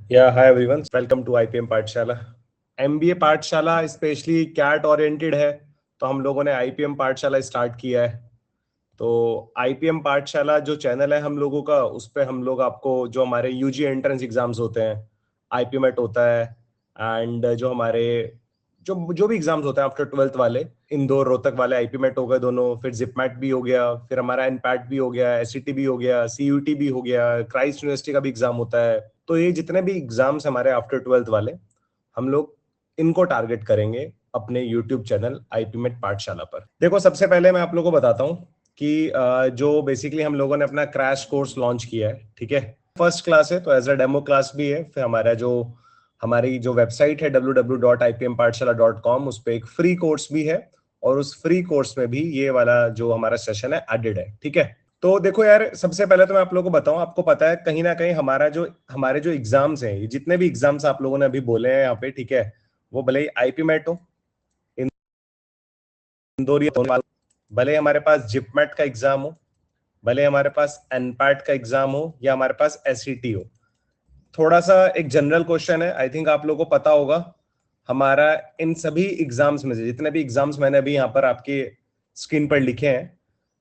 या hi everyone, welcome to IPM Pathshala. MBA Pathshala specially CAT oriented है, तो हम लोगों ने आईपीएम पाठशाला स्टार्ट किया है। तो आईपीएम पाठशाला जो चैनल है हम लोगों का, उस पे हम लोग आपको जो हमारे यूजी एंट्रेंस एग्जाम्स होते हैं, आईपीमेट होता है, एंड जो हमारे जो जो भी एग्जाम्स होते हैं आफ्टर 12th वाले, इंदौर रोहतक वाले आईपीमेट हो गए दोनों, फिर जिपमैट भी हो गया, फिर हमारा एनपैट भी हो गया, एसईटी भी हो गया, सीयूटी भी हो गया, क्राइस्ट यूनिवर्सिटी का भी एग्जाम होता है। तो ये जितने भी एग्जाम्स हमारे आफ्टर 12th वाले, हम लोग इनको टारगेट करेंगे अपने यूट्यूब चैनल आईपीमेट पाठशाला पर। देखो, सबसे पहले मैं आप लोगों को बताता हूँ कि जो बेसिकली हम लोगों ने अपना क्रैश कोर्स लॉन्च किया है, ठीक है। फर्स्ट क्लास है तो एज अ डेमो क्लास भी है। फिर हमारी जो वेबसाइट है www.ipmpathshala.com, उस पर एक फ्री कोर्स भी है, और उस फ्री कोर्स में भी ये वाला जो हमारा सेशन है एडेड है, ठीक है। तो देखो यार, सबसे पहले तो मैं आप लोगों को बताऊं, आपको पता है कहीं ना कहीं हमारे जो एग्जाम्स हैं, ये जितने भी एग्जाम्स आप लोगों ने अभी बोले हैं यहाँ पे, ठीक है, वो भले ही आईपीमेट हो, इंदौर, भले ही हमारे पास जिपमेट का एग्जाम हो, भले हमारे पास एनपैट का एग्जाम हो, या हमारे पास एसईटी हो। थोड़ा सा एक जनरल क्वेश्चन है, आई थिंक आप लोगों को पता होगा। हमारा इन सभी एग्जाम्स में से जितने भी एग्जाम्स मैंने अभी यहाँ पर आपके स्क्रीन पर लिखे हैं,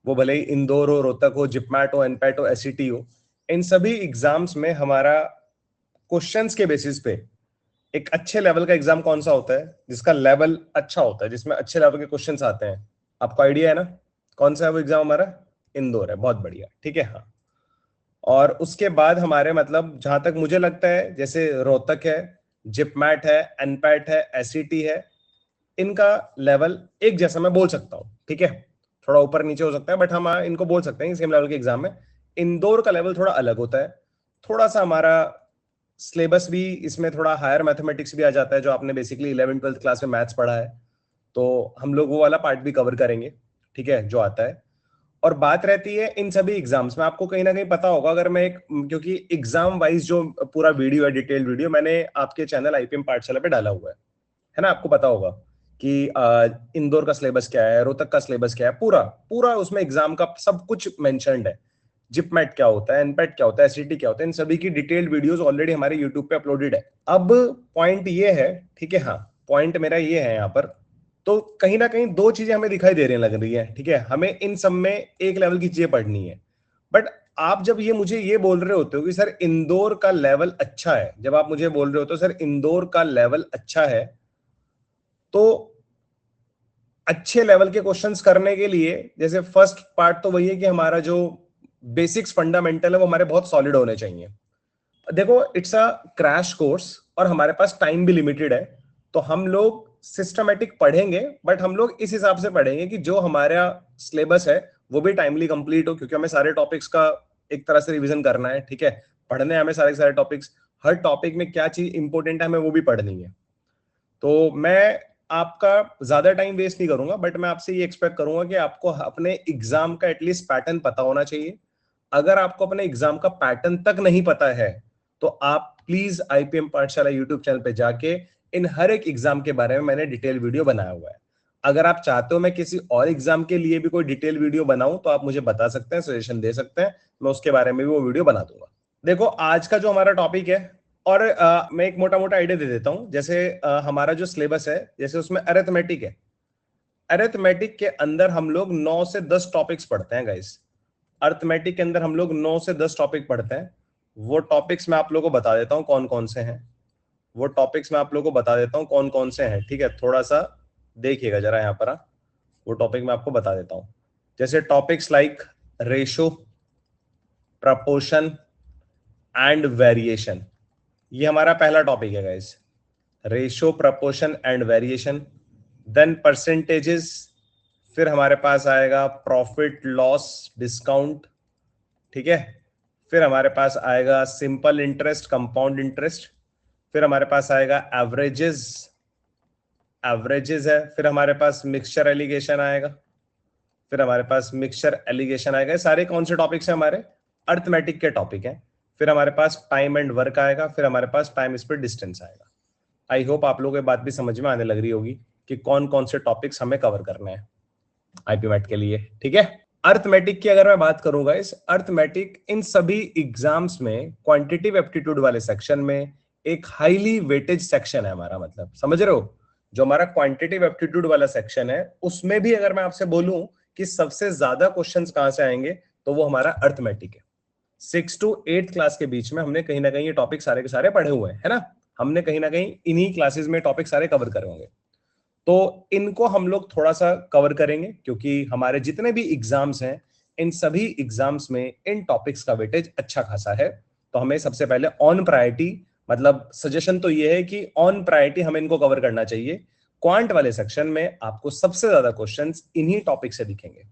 वो भले ही इंदौर हो, रोहतक हो, जिपमैट हो, एनपैट हो, एसईटी हो, इन सभी एग्जाम्स में हमारा क्वेश्चंस के बेसिस पे एक अच्छे लेवल का एग्जाम कौन सा होता है, जिसका लेवल अच्छा होता है, जिसमें अच्छे लेवल के क्वेश्चंस आते हैं। आपको आइडिया है ना कौन सा है वो एग्जाम हमारा? इंदौर है, बहुत बढ़िया, ठीक है। हाँ, और उसके बाद हमारे मतलब जहां तक मुझे लगता है, जैसे रोहतक है, जिपमैट है, एनपैट है, एसईटी है, इनका लेवल एक जैसा मैं बोल सकता हूँ, ठीक है। थोड़ा ऊपर नीचे हो सकता है, बट हम इनको बोल सकते हैं सेम लेवल के एग्जाम में। इंदौर का लेवल थोड़ा अलग होता है, थोड़ा सा हमारा सिलेबस भी इसमें थोड़ा हायर मैथमेटिक्स भी आ जाता है, जो आपने बेसिकली 11th 12th क्लास में मैथ्स पढ़ा है, तो हम लोग वो वाला पार्ट भी कवर करेंगे, ठीक है, जो आता है। और बात रहती है इन सभी एग्जाम्स में, आपको कहीं ना कहीं पता होगा, अगर मैं एक, क्योंकि एग्जाम वाइज जो पूरा वीडियो है, डिटेल वीडियो मैंने आपके चैनल आईपीएम पाठशाला पे डाला हुआ है ना। आपको पता होगा कि इंदौर का सिलेबस क्या है, रोहतक का सिलेबस क्या है, पूरा पूरा उसमें एग्जाम का सब कुछ मेंशन्ड है। जिपमेट क्या होता है, एनपेट क्या होता है, एसईटी क्या होता है, इन सभी की डिटेल्ड वीडियोस ऑलरेडी हमारे यूट्यूब पे अपलोडेड है। अब पॉइंट ये है, ठीक है, हाँ, पॉइंट मेरा ये है यहाँ पर, तो कहीं ना कहीं दो चीजें हमें दिखाई दे रही लग रही है, ठीक है। हमें इन सब में एक लेवल की चीजें पढ़नी है, बट आप जब ये मुझे ये बोल रहे होते हो कि सर इंदौर का लेवल अच्छा है, जब आप मुझे बोल रहे हो तो सर इंदौर का लेवल अच्छा है, तो अच्छे लेवल के क्वेश्चंस करने के लिए जैसे फर्स्ट पार्ट तो वही है कि हमारा जो बेसिक्स फंडामेंटल है वो हमारे बहुत सॉलिड होने चाहिए। देखो, इट्स अ क्रैश कोर्स और हमारे पास टाइम भी लिमिटेड है, तो हम लोग सिस्टमेटिक पढ़ेंगे, बट हम लोग इस हिसाब से पढ़ेंगे कि जो हमारा सिलेबस है वो भी टाइमली कंप्लीट हो, क्योंकि हमें सारे टॉपिक्स का एक तरह से रिवीजन करना है, ठीक है। पढ़ने हमें सारे सारे टॉपिक्स, हर टॉपिक में क्या चीज इंपॉर्टेंट है हमें वो भी पढ़नी है। तो मैं आपका ज्यादा टाइम वेस्ट नहीं करूंगा, बट मैं आपसे ये एक्सपेक्ट करूंगा कि आपको अपने एग्जाम का एटलीस्ट पैटर्न पता होना चाहिए। अगर आपको अपने एग्जाम का पैटर्न तक नहीं पता है, तो आप प्लीज आईपीएम पाठशाला यूट्यूब चैनल पे जाके इन हर एक एग्जाम के बारे में मैंने डिटेल वीडियो बनाया हुआ है। अगर आप चाहते हो मैं किसी और एग्जाम के लिए भी कोई डिटेल वीडियो बनाऊं, तो आप मुझे बता सकते हैं, सजेशन दे सकते हैं, मैं उसके बारे में भी वो वीडियो बना दूंगा। देखो, आज का जो हमारा टॉपिक है, और मैं एक मोटा मोटा आइडिया दे देता हूं। जैसे हमारा जो सिलेबस है, जैसे उसमें अरिथमेटिक है, अरिथमेटिक के अंदर हम लोग 9 से 10 टॉपिक्स पढ़ते हैं गाइस। अरिथमेटिक के अंदर हम लोग 9 से 10 टॉपिक पढ़ते हैं। वो टॉपिक्स मैं आप लोगों को बता देता हूं कौन कौन से हैं, वो टॉपिक्स मैं आप लोगों को बता देता हूं कौन कौन से हैं, ठीक है। थोड़ा सा देखिएगा जरा यहाँ पर, वो टॉपिक मैं आपको बता देता हूं। जैसे topics like ratio, proportion and variation, ये हमारा पहला टॉपिक है guys. Ratio, proportion and variation. Then percentages, फिर हमारे पास आएगा प्रॉफिट लॉस डिस्काउंट, ठीक है। फिर हमारे पास आएगा सिंपल इंटरेस्ट, कंपाउंड इंटरेस्ट। फिर हमारे पास आएगा एवरेजेस, एवरेजेस है। फिर हमारे पास मिक्सचर एलिगेशन आएगा, फिर हमारे पास मिक्सचर एलिगेशन आएगा। सारे कौन से टॉपिक्स हैं? हमारे अर्थमेटिक के टॉपिक हैं। फिर हमारे पास टाइम एंड वर्क आएगा, फिर हमारे पास टाइम स्पीड डिस्टेंस आएगा। आई होप आप लोगों को बात भी समझ में आने लग रही होगी कि कौन कौन से टॉपिक्स हमें कवर करने हैं आईपीमेट के लिए, ठीक है। अर्थमेटिक की अगर मैं बात करूंगा, इस अर्थमेटिक इन सभी एग्जाम्स में क्वांटिटेटिव एप्टीट्यूड वाले सेक्शन में, एक हाईली वेटेज सेक्शन है हमारा, मतलब समझ रहे हो, जो हमारा क्वांटिटेटिव एप्टीट्यूड वाला सेक्शन है उसमें भी अगर मैं आपसे बोलूं कि सबसे ज्यादा क्वेश्चंस कहां से आएंगे तो वो हमारा अर्थमेटिक है। 6 to 8 क्लास के बीच में हमने कहीं ना कहीं ये टॉपिक सारे के सारे पढ़े हुए हैं, है ना, हमने कहीं ना कहीं इन्हीं क्लासेस में टॉपिक सारे कवर करे होंगे। तो इनको हम लोग थोड़ा सा कवर करेंगे क्योंकि हमारे जितने भी एग्जाम्स हैं इन सभी एग्जाम्स में इन टॉपिक्स का वेटेज अच्छा खासा है। तो हमें सबसे पहले ऑन प्रायोरिटी, मतलब सजेशन तो ये है कि ऑन प्रायोरिटी हमें इनको कवर करना चाहिए। क्वांट वाले सेक्शन में आपको सबसे ज्यादा क्वेश्चंस इन्हीं टॉपिक से दिखेंगे,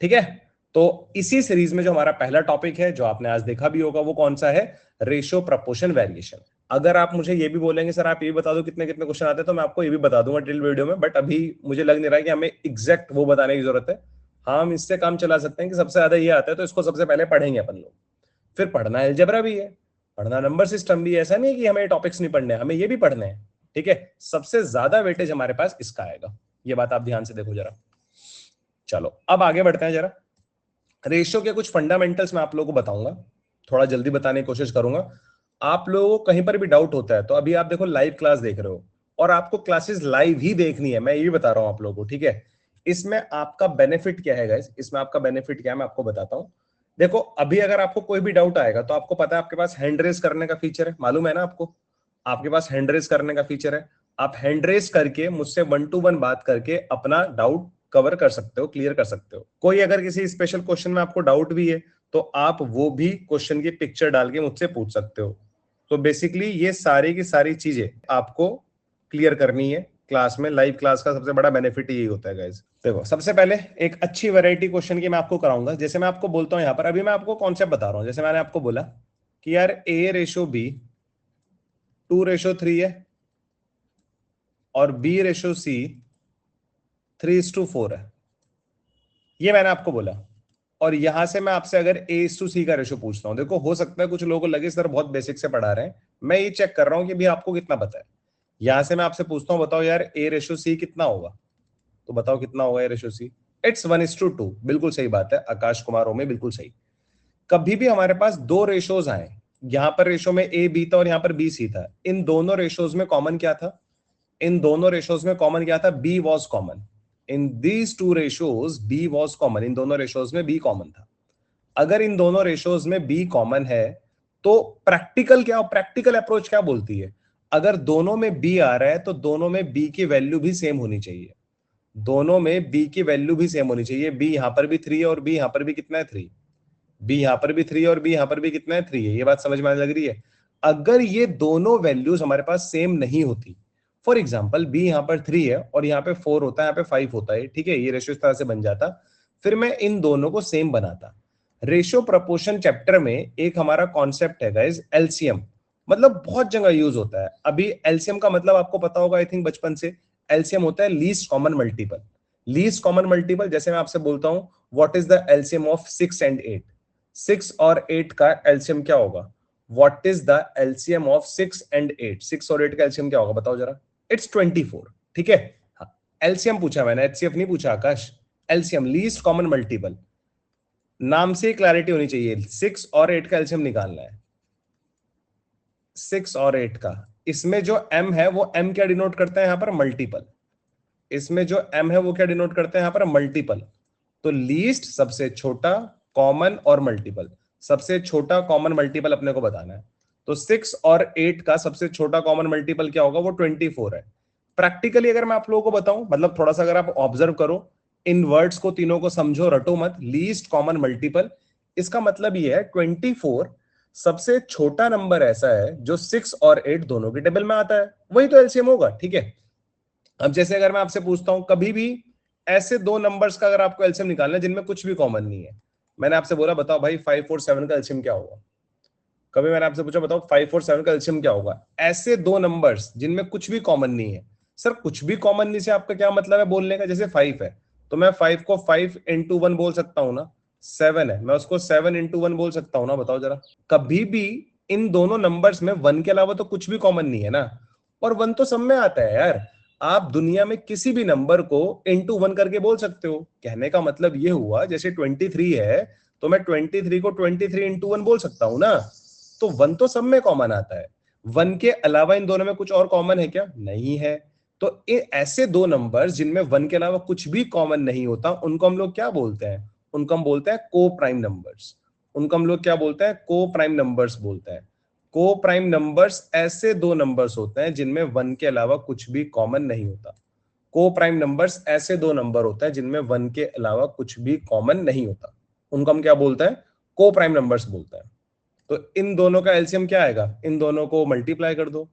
ठीक है। तो इसी सीरीज में जो हमारा पहला टॉपिक है जो आपने आज देखा भी होगा वो कौन सा है, रेशियो प्रपोर्शन वेरिएशन। अगर आप मुझे ये भी बोलेंगे सर आप ये भी बता दो कितने कितने क्वेश्चन आते हैं, तो मैं आपको ये भी बता दूंगा ड्रिल वीडियो में, बट अभी मुझे लग नहीं रहा है कि हमें एग्जैक्ट वो बताने की जरूरत है। हाँ, हम इससे काम चला सकते हैं कि सबसे ज्यादा ये आता है तो इसको सबसे पहले पढ़ेंगे अपन लोग, फिर पढ़ना अलजेब्रा भी है, पढ़ना नंबर सिस्टम भी है। ऐसा नहीं है कि हमें टॉपिक्स नहीं पढ़ने, हमें ये भी पढ़ने हैं, ठीक है। सबसे ज्यादा वेटेज हमारे पास इसका आएगा, ये बात आप ध्यान से देखो जरा। चलो अब आगे बढ़ते हैं जरा। रेशियो के कुछ फंडामेंटल्स मैं आप लोगों को बताऊंगा, थोड़ा जल्दी बताने की कोशिश करूंगा। आप लोगों को कहीं पर भी डाउट होता है तो अभी आप देखो लाइव क्लास देख रहे हो और आपको क्लासेस लाइव ही देखनी है, मैं ये भी बता रहा हूं आप लोगों को, ठीक है। इसमें आपका बेनिफिट क्या है गाइस, इसमें आपका बेनिफिट क्या है मैं आपको बताता हूं। देखो अभी अगर आपको कोई भी डाउट आएगा तो आपको पता है आपके पास हैंड रेस करने का फीचर है, मालूम है ना आपको, आपके पास हैंड रेस करने का फीचर है। आप हैंड रेस करके मुझसे 1 to 1 बात करके अपना डाउट कवर कर सकते हो, क्लियर कर सकते हो। कोई अगर किसी स्पेशल क्वेश्चन में आपको डाउट भी है तो आप वो भी क्वेश्चन की पिक्चर डाल के मुझसे पूछ सकते हो। तो बेसिकली ये सारी की सारी चीजें आपको क्लियर करनी है क्लास में। लाइव क्लास का सबसे बड़ा बेनिफिट यही होता है गाइस। देखो सबसे पहले एक अच्छी वैरायटी क्वेश्चन की मैं आपको कराऊंगा। जैसे मैं आपको बोलता हूं यहाँ पर, अभी मैं आपको कॉन्सेप्ट बता रहा हूं, जैसे मैंने आपको बोला कि यार A/B 2/3 है और B/C 3:4 है, ये मैंने आपको बोला। और यहां से मैं आपसे अगर A/C का रेशो पूछता हूं, देखो हो सकता है कुछ लोगों को लगे सर बहुत बेसिक से पढ़ा रहे हैं, मैं ये चेक कर रहा हूं कि भी आपको कितना पता है। यहां से मैं आपसे पूछता हूं बताओ यार A/C कितना होगा, तो बताओ कितना होगा A/C। इट्स 1:2, बिल्कुल सही बात है आकाश कुमार ओमे, बिल्कुल सही। कभी भी हमारे पास दो रेशोज आए, यहां पर रेशो में A/B था और यहां पर B/C था, इन दोनों रेशोज में कॉमन क्या था, इन दोनों रेशोज में कॉमन क्या था, B was common. In these two ratios B was common, इन दोनों रेशोज में B कॉमन था। अगर इन दोनों रेशोज में B कॉमन है तो प्रैक्टिकल क्या, प्रैक्टिकल अप्रोच क्या बोलती है, अगर दोनों में B आ रहा है तो दोनों में B की वैल्यू भी सेम होनी चाहिए, दोनों में B की वैल्यू भी सेम होनी चाहिए। B यहां पर भी 3 है और B यहां पर भी कितना है 3, B यहां पर भी 3 और B यहां पर भी कितना है 3 है, ये बात समझ में आने लग रही है। अगर ये दोनों वैल्यूज हमारे पास सेम नहीं होती, फॉर एग्जाम्पल B यहां पर 3 है और यहाँ पे 4 होता है, यहाँ पे 5 होता है, ठीक है, ये रेशियो इस तरह से बन जाता, फिर मैं इन दोनों को सेम बनाता। रेशियो प्रपोर्शन चैप्टर में एक हमारा कॉन्सेप्ट है गाइस एलसीएम, मतलब बहुत जगह यूज होता है। अभी एलसीएम का मतलब आपको पता होगा आई थिंक बचपन से, एलसीएम होता है least common multiple. Least common multiple, जैसे मैं आपसे बोलता हूं what is the LCM of 6 and 8, 6 और 8 का एलसीएम क्या होगा, what is the LCM of 6 and 8, 6 और 8 का एलसीएम क्या होगा बताओ जरा, इट्स 24, ठीक है। हाँ, एलसीएम पूछा मैंने, एचसीएफ नहीं पूछा आकाश, एलसीएम लीस्ट कॉमन मल्टीपल, नाम से क्लैरिटी होनी चाहिए, 6 और 8 का एलसीएम निकालना है, 6 और 8 का। इसमें जो m है वो m क्या डिनोट करता है यहाँ पर, मल्टीपल। इसमें जो m है वो क्या डिनोट करते हैं यहाँ पर, मल्टीपल। तो लीस्ट सबसे छोटा, कॉमन और मल्टीपल, सबसे छोटा कॉमन मल्टीपल अपने को बताना है। तो 6 और 8 का सबसे छोटा कॉमन मल्टीपल क्या होगा, वो 24 है। प्रैक्टिकली अगर मैं आप लोगों को बताऊं, मतलब थोड़ा सा अगर आप ऑब्जर्व करो, इन वर्ड्स को तीनों को समझो, रटो मत, लीस्ट कॉमन मल्टीपल, इसका मतलब ये है 24 सबसे छोटा नंबर ऐसा है जो 6 और 8 दोनों के टेबल में आता है, वही तो एलसीएम होगा, ठीक है। अब जैसे अगर मैं आपसे पूछता हूं कभी भी ऐसे दो नंबर्स का अगर आपको एलसीएम निकालना है जिनमें कुछ भी कॉमन नहीं है, मैंने आपसे बोला बताओ भाई 5 और 7 का एलसीएम क्या होगा, कभी मैंने आपसे पूछा बताओ 5 और 7 का एलसीएम क्या होगा, ऐसे दो नंबर्स जिनमें कुछ भी कॉमन नहीं है। सर कुछ भी कॉमन नहीं से आपका क्या मतलब है बोलने का, जैसे 5 है तो मैं 5 को 5 into 1 बोल सकता हूं ना, 7 है मैं उसको 7 into 1 बोल सकता हूं ना, बताओ जरा। कभी भी इन दोनों नंबर्स में 1 के अलावा तो कुछ भी कॉमन नहीं है ना, और 1 तो सब में आता है यार। आप दुनिया में किसी भी नंबर को into 1 करके बोल सकते हो, कहने का मतलब ये हुआ जैसे 23 है तो मैं 23 को 23 into 1 बोल सकता हूं ना, तो 1 तो सब में कॉमन आता है। 1 के अलावा इन दोनों में कुछ और कॉमन है क्या? नहीं है। तो ऐसे दो नंबर्स जिनमें 1 के अलावा कुछ भी कॉमन नहीं होता, उनको हम लोग क्या बोलते हैं? उनको हम बोलते हैं को प्राइम नंबर्स। उनको हम लोग क्या बोलते हैं? को प्राइम नंबर्स बोलते हैं। को प्राइम नंबर्स ऐसे दो नंबर्स होते हैं जिनमें 1 के अलावा कुछ भी कॉमन नहीं होता। को प्राइम नंबर्स ऐसे दो नंबर होते हैं जिनमें 1 के अलावा कुछ भी कॉमन नहीं होता। उनको हम क्या बोलते हैं? को प्राइम नंबर्स बोलते हैं। तो इन दोनों का एलसीएम क्या आएगा? इन दोनों को मल्टीप्लाई कर दो।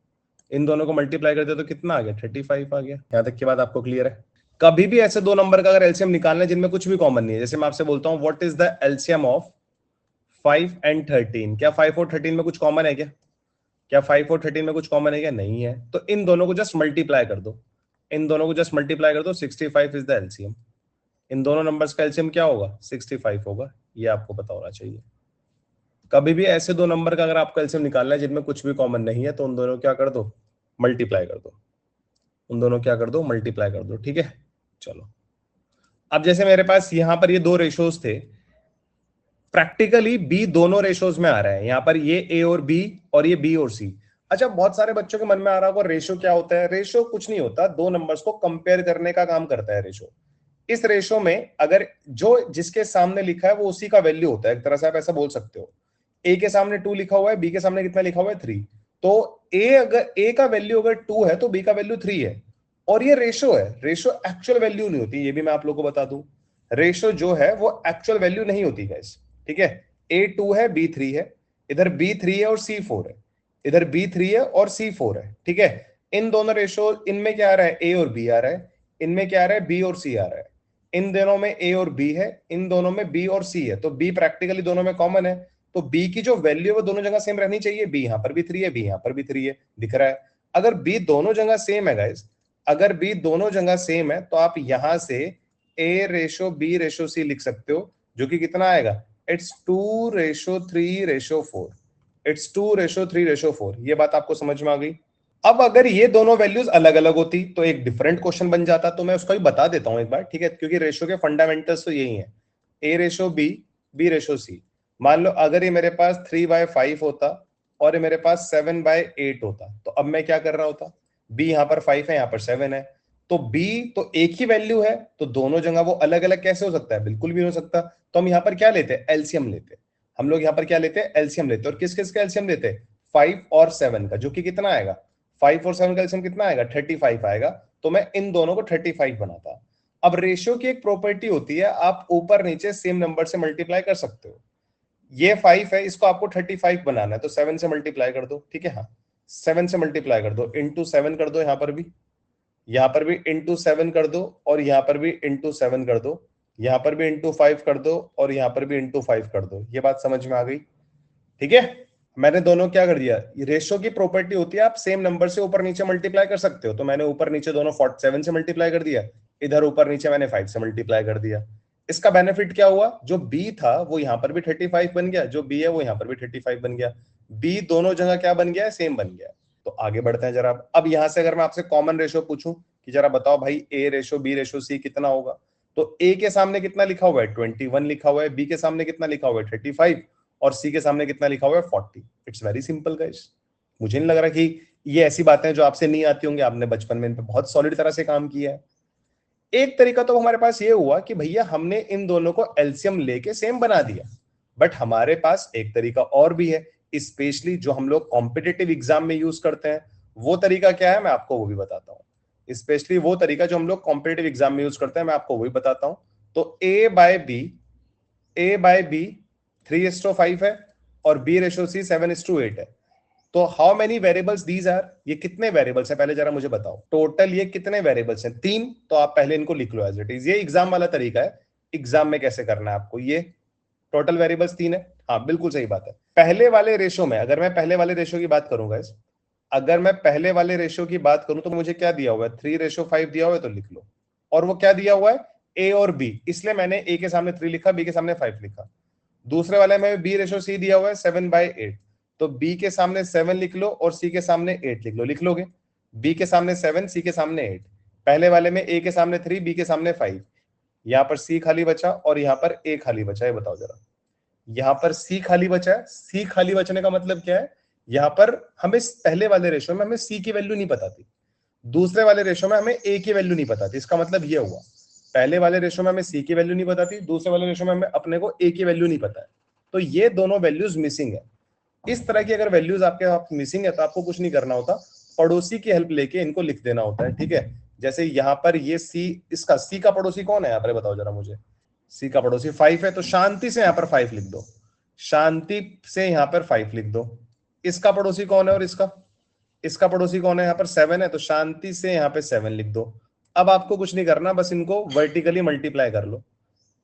इन दोनों को मल्टीप्लाई करते तो कितना आ गया? 35 आ गया। यहां तक की बात आपको क्लियर है? कभी भी ऐसे दो नंबर का अगर एलसीएम निकालना है जिनमें कुछ भी कॉमन नहीं है, जैसे मैं आपसे बोलता हूं what is the LCM of 5 and 13, क्या 5 और 13 में कुछ कॉमन है क्या? क्या 5 और 13 में कुछ कॉमन है क्या? नहीं है। तो इन दोनों को जस्ट मल्टीप्लाई कर दो। इन दोनों को जस्ट मल्टीप्लाई कर दो, 65 इज द एलसीएम। इन दोनों नंबर्स का एलसीएम क्या होगा? 65 होगा। ये आपको पता होना चाहिए। कभी भी ऐसे दो नंबर का अगर आपको एलसीएम निकालना है जिनमें कुछ भी कॉमन नहीं है, तो उन दोनों क्या कर दो? मल्टीप्लाई कर दो। उन दोनों क्या कर दो? मल्टीप्लाई कर दो। ठीक है, चलो। अब जैसे मेरे पास यहां पर ये दो रेशोज थे, प्रैक्टिकली बी दोनों रेशोज में आ रहा है। यहां पर ये ए और बी और ये बी और सी। अच्छा, बहुत सारे बच्चों के मन में आ रहा होगा रेशो क्या होता है? रेशो कुछ नहीं होता, दो नंबर्स को कंपेयर करने का काम करता है रेशो। इस रेशो में अगर जो जिसके सामने लिखा है वो उसी का वैल्यू होता है, एक तरह से आप ऐसा बोल सकते हो। ए के सामने 2 लिखा हुआ है, बी के सामने कितना लिखा हुआ है? 3। तो ए का वैल्यू अगर 2 है तो बी का वैल्यू 3 है। और ये रेशो है, रेशो एक्चुअल वैल्यू नहीं होती, ये भी मैं आप लोगों को बता दूं। रेशो जो है वो एक्चुअल वैल्यू नहीं होती गाइस। ठीक है, A2 है, B3 है, इधर B3 है और C4 है, इधर B3 है और C4 है। ठीक है, इन दोनों रेशो, इनमें क्या आ रहा है? A और B आ रहा है। इनमें क्या आ रहा है? B और C आ रहा है। इन दोनों में A और B है, इन दोनों में B और C है। तो B प्रैक्टिकली दोनों में कॉमन है। तो B की जो वैल्यू है वो दोनों जगह सेम रहनी चाहिए। B यहां पर भी 3 है, B यहां पर भी 3 है, दिख रहा है। अगर B दोनों जगह सेम है गाइस, अगर B दोनों जगह सेम है तो आप यहां से A/B/C लिख सकते हो, जो कि कितना आएगा? इट्स 2/3/4। इट्स 2/3/4। ये बात आपको समझ में आ गई? अब अगर ये दोनों वैल्यूज अलग अलग होती तो एक डिफरेंट क्वेश्चन बन जाता, तो मैं उसका भी बता देता हूं एक बार, ठीक है? क्योंकि रेशो के फंडामेंटल्स तो यही है, A/B, B/C। मान लो अगर ये मेरे पास 3/5 होता और ये मेरे पास 7/8 होता, तो अब मैं क्या कर रहा होता? B यहां पर 5 है, यहां पर 7 है, तो B तो एक ही वैल्यू है, तो दोनों जगह वो अलग अलग कैसे हो सकता है? बिल्कुल भी नहीं हो सकता। तो हम यहां पर क्या लेते हैं? एलसीएम लेते हैं। हम लोग यहां पर क्या लेते हैं? एलसीएम लेते हैं। और किस किस का एलसीएम लेते हैं? 5 और 7 का, जो कि कितना आएगा? 5 और 7 का एलसीएम कितना आएगा? 35 आएगा। तो मैं इन दोनों को 35 बनाता। अब रेशियो की एक प्रॉपर्टी होती है, आप ऊपर नीचे सेम नंबर से मल्टीप्लाई कर सकते हो। ये 5 है, इसको आपको 35 बनाना है, तो 7 से मल्टीप्लाई कर दो। ठीक है, हाँ, 7 से मल्टीप्लाई कर दो, इंटू 7 कर दो। यहां पर भी इंटू 7 कर दो, और यहां पर भी इंटू 7 कर दो, यहां पर भी इंटू 5 कर दो, और यहां पर भी इंटू 5 कर दो। ये बात समझ में आ गई? ठीक है, मैंने दोनों क्या कर दिया? रेशो की प्रॉपर्टी होती है, आप सेम नंबर से ऊपर नीचे मल्टीप्लाई कर सकते हो। तो मैंने ऊपर नीचे दोनों 47 से मल्टीप्लाई कर दिया, इधर ऊपर नीचे मैंने 5 से मल्टीप्लाई कर दिया। इसका बेनिफिट क्या हुआ? जो बी था वो यहां पर भी 35 बन गया, जो बी है वो यहां पर भी 35 बन गया। बी दोनों जगह क्या बन गया? सेम बन गया। तो आगे बढ़ते हैं जरा। अब यहां से अगर मैं आपसे कॉमन रेशो पूछूं कि जरा बताओ भाई A/B/C कितना होगा, तो ए के सामने कितना लिखा हुआ है? 21 लिखा हुआ है। बी के सामने कितना लिखा हुआ है? 35। और सी के सामने कितना लिखा हुआ है? 40। It's very simple guys. मुझे नहीं लग रहा कि ये ऐसी बातें जो आपसे नहीं आती होंगी, आपने बचपन में इन पे बहुत सॉलिड तरह से काम किया है। एक तरीका तो हमारे पास ये हुआ कि भैया हमने इन दोनों को एलसीएम लेके सेम बना दिया, बट हमारे पास एक तरीका और भी है, स्पेशली जो हम लोग कॉम्पिटिटिव एग्जाम में यूज करते हैं। वो तरीका क्या है मैं आपको वो भी बताता हूँ। स्पेशली वो तरीका जो हम लोग कॉम्पिटिटिव एग्जाम में यूज करते हैं, मैं आपको वही बताता हूँ। तो A/B 3:5 है और B/C 7:8 है। तो how many variables these are? ये कितने वेरिएबल्स हैं पहले जरा मुझे बताओ। टोटल ये कितने वेरिएबल्स हैं? 3। तो आप पहले इनको लिख लो एज इट इज। ये एग्जाम वाला तरीका है, एग्जाम में कैसे करना है आपको। ये टोटल वेरिएबल्स 3 है। हाँ बिल्कुल सही बात है। पहले वाले रेशो में अगर मैं पहले वाले रेशो की बात करूंगा, अगर मैं पहले वाले रेशो की बात करूं तो मुझे क्या दिया हुआ है? 3:5 दिया हुआ है, तो लिख लो। और वो क्या दिया हुआ है? ए और बी, इसलिए मैंने ए के सामने 3 लिखा, बी के सामने 5 लिखा। दूसरे वाले में B/C दिया हुआ है 7/8, तो B के सामने 7 लिख लो और C के सामने 8 लिख लो। लिख लोगे? B के सामने 7, C के सामने 8। पहले वाले में A के सामने 3, B के सामने 5। यहां पर C खाली बचा और यहां पर A खाली बचा है। बताओ जरा, यहां पर C खाली बचा है। C खाली बचने का मतलब क्या है? यहाँ पर हमें पहले वाले रेशो में हमें सी की वैल्यू नहीं पता थी, दूसरे वाले रेशो में हमें ए की वैल्यू नहीं पता थी। इसका मतलब ये हुआ पहले वाले रेशो में हमें सी की वैल्यू नहीं पता थी, दूसरे वाले रेशो में हमें अपने को ए की वैल्यू नहीं पता है, तो ये दोनों वैल्यूज मिसिंग है। इस तरह की अगर वैल्यूज आपके मिसिंग है तो आपको कुछ नहीं करना होता, पड़ोसी की हेल्प लेके इनको लिख देना होता है, ठीक है। जैसे यहाँ पर ये सी, इसका सी का पड़ोसी कौन है यहाँ पर बताओ जरा मुझे। सी का पड़ोसी 5 है, तो शांति से यहाँ पर 5 लिख दो, शांति से यहाँ पर 5 लिख दो। इसका पड़ोसी कौन है और इसका पड़ोसी कौन है, यहाँ पर 7 है, तो शांति से यहाँ पे 7 लिख दो। अब आपको कुछ नहीं करना, बस इनको वर्टिकली मल्टीप्लाई कर लो,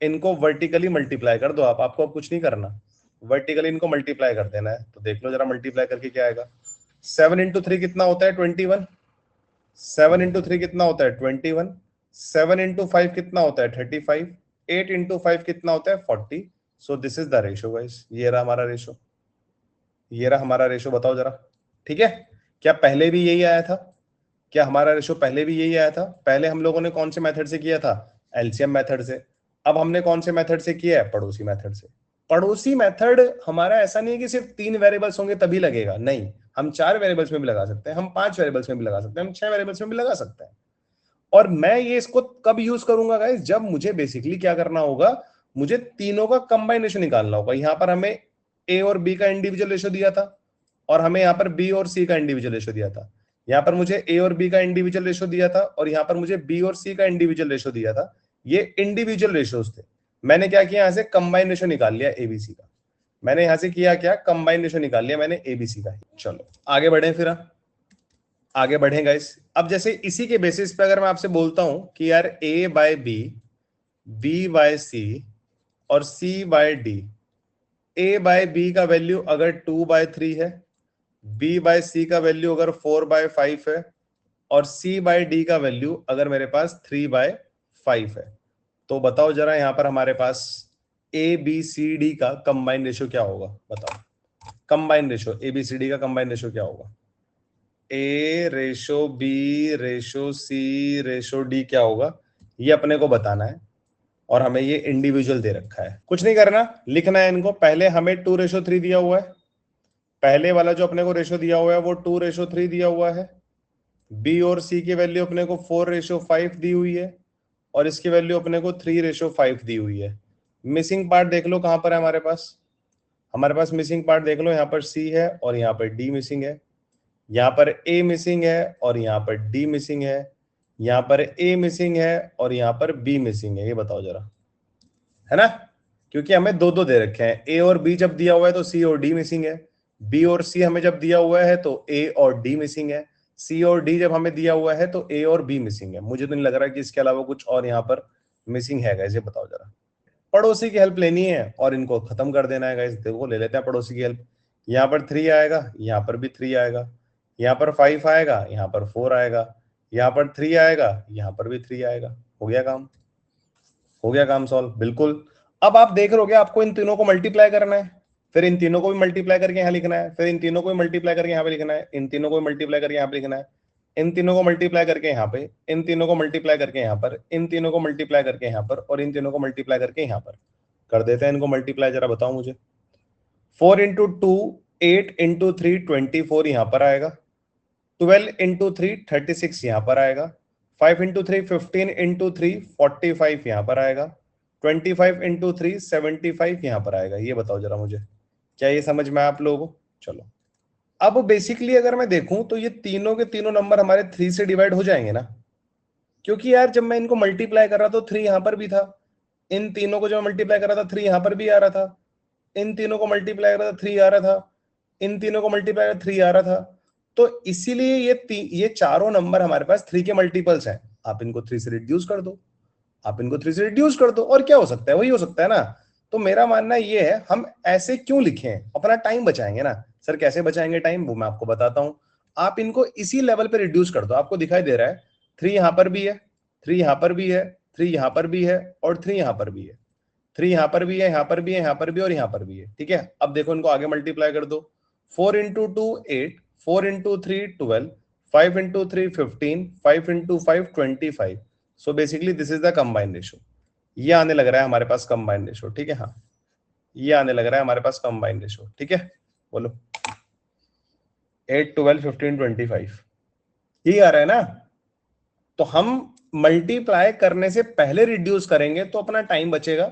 इनको वर्टिकली मल्टीप्लाई कर दो आप, आपको अब कुछ नहीं करना, वर्टिकली इनको मल्टीप्लाई कर देना है। तो देख लो जरा मल्टीप्लाई करके क्या आएगा। 7 इंटू 3 कितना होता है 21, 7 इंटू 3 कितना होता है 21, 7 इंटू 5 कितना होता है 35, 8 इंटू 5 कितना होता है 40। So this is the ratio guys, ये रहा हमारा रेशो, ये रहा हमारा रेशो, बताओ जरा, ठीक है। क्या पहले भी यही आया था, क्या हमारा रेशो पहले भी यही आया था? पहले हम लोगों ने कौन से मेथड से किया था, एलसीएम मेथड से। अब हमने कौन से मेथड से किया है, पड़ोसी मेथड से। पड़ोसी मेथड हमारा ऐसा नहीं है कि सिर्फ 3 वेरिएबल्स होंगे तभी लगेगा, नहीं, हम 4 वेरिएबल्स में भी लगा सकते हैं, हम 5 वेरिएबल्स में भी लगा सकते हैं, हम 6 वेरिएबल्स में भी लगा सकते हैं। और मैं ये इसको कब यूज करूंगा गाइस, जब मुझे बेसिकली क्या करना होगा, मुझे तीनों का कंबाइनेशन निकालना होगा। यहां पर हमें ए और बी का इंडिविजुअल रेशो दिया था, और हमें यहाँ पर बी और सी का इंडिविजुअल रेशो दिया था। यहाँ पर मुझे ए और बी का इंडिविजुअल रेशो दिया था, और यहाँ पर मुझे बी और सी का इंडिविजुअल रेशो दिया था। ये इंडिविजुअल रेशोज थे। मैंने क्या किया, यहाँ से कंबाइन रेशो निकाल लिया एबीसी का। मैंने यहाँ से किया क्या, कंबाइन रेशो निकाल लिया मैंने एबीसी का। चलो आगे बढ़े, फिर आगे बढ़े गाइस। अब जैसे इसी के बेसिस पे अगर मैं आपसे बोलता हूं कि यार ए बाय बी, बी बाय सी और सी बाय डी, ए बाय बी का वैल्यू अगर 2/3 है, बी बाय सी का वैल्यू अगर 4/5 है, और सी बाय डी का वैल्यू अगर मेरे पास 3/5 है, तो बताओ जरा यहां पर हमारे पास ए बी सी डी का कंबाइन रेशो क्या होगा, बताओ। Combine ratio A B C D का कंबाइन रेशो क्या होगा, A ratio B ratio C ratio D क्या होगा, ये अपने को बताना है। और हमें ये इंडिविजुअल दे रखा है, कुछ नहीं करना, लिखना है इनको। पहले हमें 2:3 दिया हुआ है, पहले वाला जो अपने को रेशो दिया हुआ है वो 2:3 दिया हुआ है। बी और सी की वैल्यू अपने को 4:5 दी हुई है, और इसकी वैल्यू अपने को 3:5 दी हुई है। मिसिंग पार्ट देख लो कहां पर है हमारे पास, हमारे पास मिसिंग पार्ट देख लो, यहाँ पर सी है और यहाँ पर डी मिसिंग है, यहाँ पर ए मिसिंग है और यहाँ पर डी मिसिंग है, यहाँ पर ए मिसिंग है और यहाँ पर बी मिसिंग है। ये बताओ जरा, है ना, क्योंकि हमें दो दो दे रखे हैं। ए और बी जब दिया हुआ है तो सी और डी मिसिंग है, बी और सी हमें जब दिया हुआ है तो ए और डी मिसिंग है, सी और डी जब हमें दिया हुआ है तो ए और बी मिसिंग है। मुझे तो नहीं लग रहा कि इसके अलावा कुछ और यहाँ पर मिसिंग है गाइस, ये बताओ जरा। पड़ोसी की हेल्प लेनी है और इनको खत्म कर देना है गाइस। देखो ले लेते हैं पड़ोसी की हेल्प। यहाँ पर 3 आएगा, यहाँ पर भी 3 आएगा, यहाँ पर 5 आएगा, यहाँ पर 4 आएगा, यहाँ पर 3 आएगा, यहाँ पर भी 3 आएगा। हो गया काम, हो गया काम सॉल्व, बिल्कुल। अब आप देख रहे हो, आपको इन तीनों को मल्टीप्लाई करना है, फिर इन तीनों को भी मल्टीप्लाई करके यहाँ लिखना है, फिर इन तीनों को भी मल्टीप्लाई करके यहाँ पे लिखना है, इन तीनों को भी मल्टीप्लाई करके यहाँ पे लिखना है, इन तीनों को मल्टीप्लाई करके यहाँ पे, इन तीनों को मल्टीप्लाई करके यहाँ पर, इन तीनों को मल्टीप्लाई करके यहाँ पर, और इन तीनों को मल्टीप्लाई करके यहाँ पर कर देते हैं इनको मल्टीप्लाई। जरा बताओ मुझे, 4 इंटू 2 8 इंटू 3 24 यहाँ पर आएगा, 12 इंटू 3 36 यहाँ पर आएगा, 5 इंटू 3 15 इंटू 3 45 यहाँ पर आएगा, 25 इंटू 3 75 यहाँ पर आएगा। ये बताओ जरा मुझे, क्या ये समझ में आया आप लोगों को? चलो अब बेसिकली अगर मैं देखूं तो ये तीनों के तीनों नंबर हमारे 3 से डिवाइड हो जाएंगे ना, क्योंकि यार जब मैं इनको मल्टीप्लाई कर रहा था 3 यहां पर भी था, इन तीनों को जब मल्टीप्लाई कर रहा था 3 यहां पर भी आ रहा था, इन तीनों को मल्टीप्लाई कर रहा था 3 आ रहा था, इन तीनों को मल्टीप्लाई कर 3 आ रहा था। तो इसीलिए ये चारों नंबर हमारे पास 3 के मल्टीपल्स हैं। आप इनको 3 से रिड्यूस कर दो, आप इनको 3 से रिड्यूस कर दो, और क्या हो सकता है, वही हो सकता है ना। तो मेरा मानना ये है, हम ऐसे क्यों लिखें, अपना टाइम बचाएंगे ना। सर कैसे बचाएंगे टाइम, वो मैं आपको बताता हूं। आप इनको इसी लेवल पे रिड्यूस कर दो। आपको दिखाई दे रहा है 3 यहां पर भी है, 3 यहां पर भी है, 3 यहां पर भी है, और 3 यहां पर भी है, 3 यहां पर भी है, यहां पर भी है, यहां पर भी, और यहां पर भी है। ठीक है, अब देखो इनको आगे मल्टीप्लाई कर दो। 4 into 2 8, 4 into 3 12, 5 into 3 15, 5 into 5 25। So basically this is the combine ratio. ये आने लग रहा है हमारे पास कंबाइन रेशो, ठीक है, हाँ ये आने लग रहा है हमारे पास कंबाइन रेशो, ठीक है। बोलो 8, 12, 15, 25 यही आ रहा है ना। तो हम मल्टीप्लाई करने से पहले रिड्यूस करेंगे तो अपना टाइम बचेगा,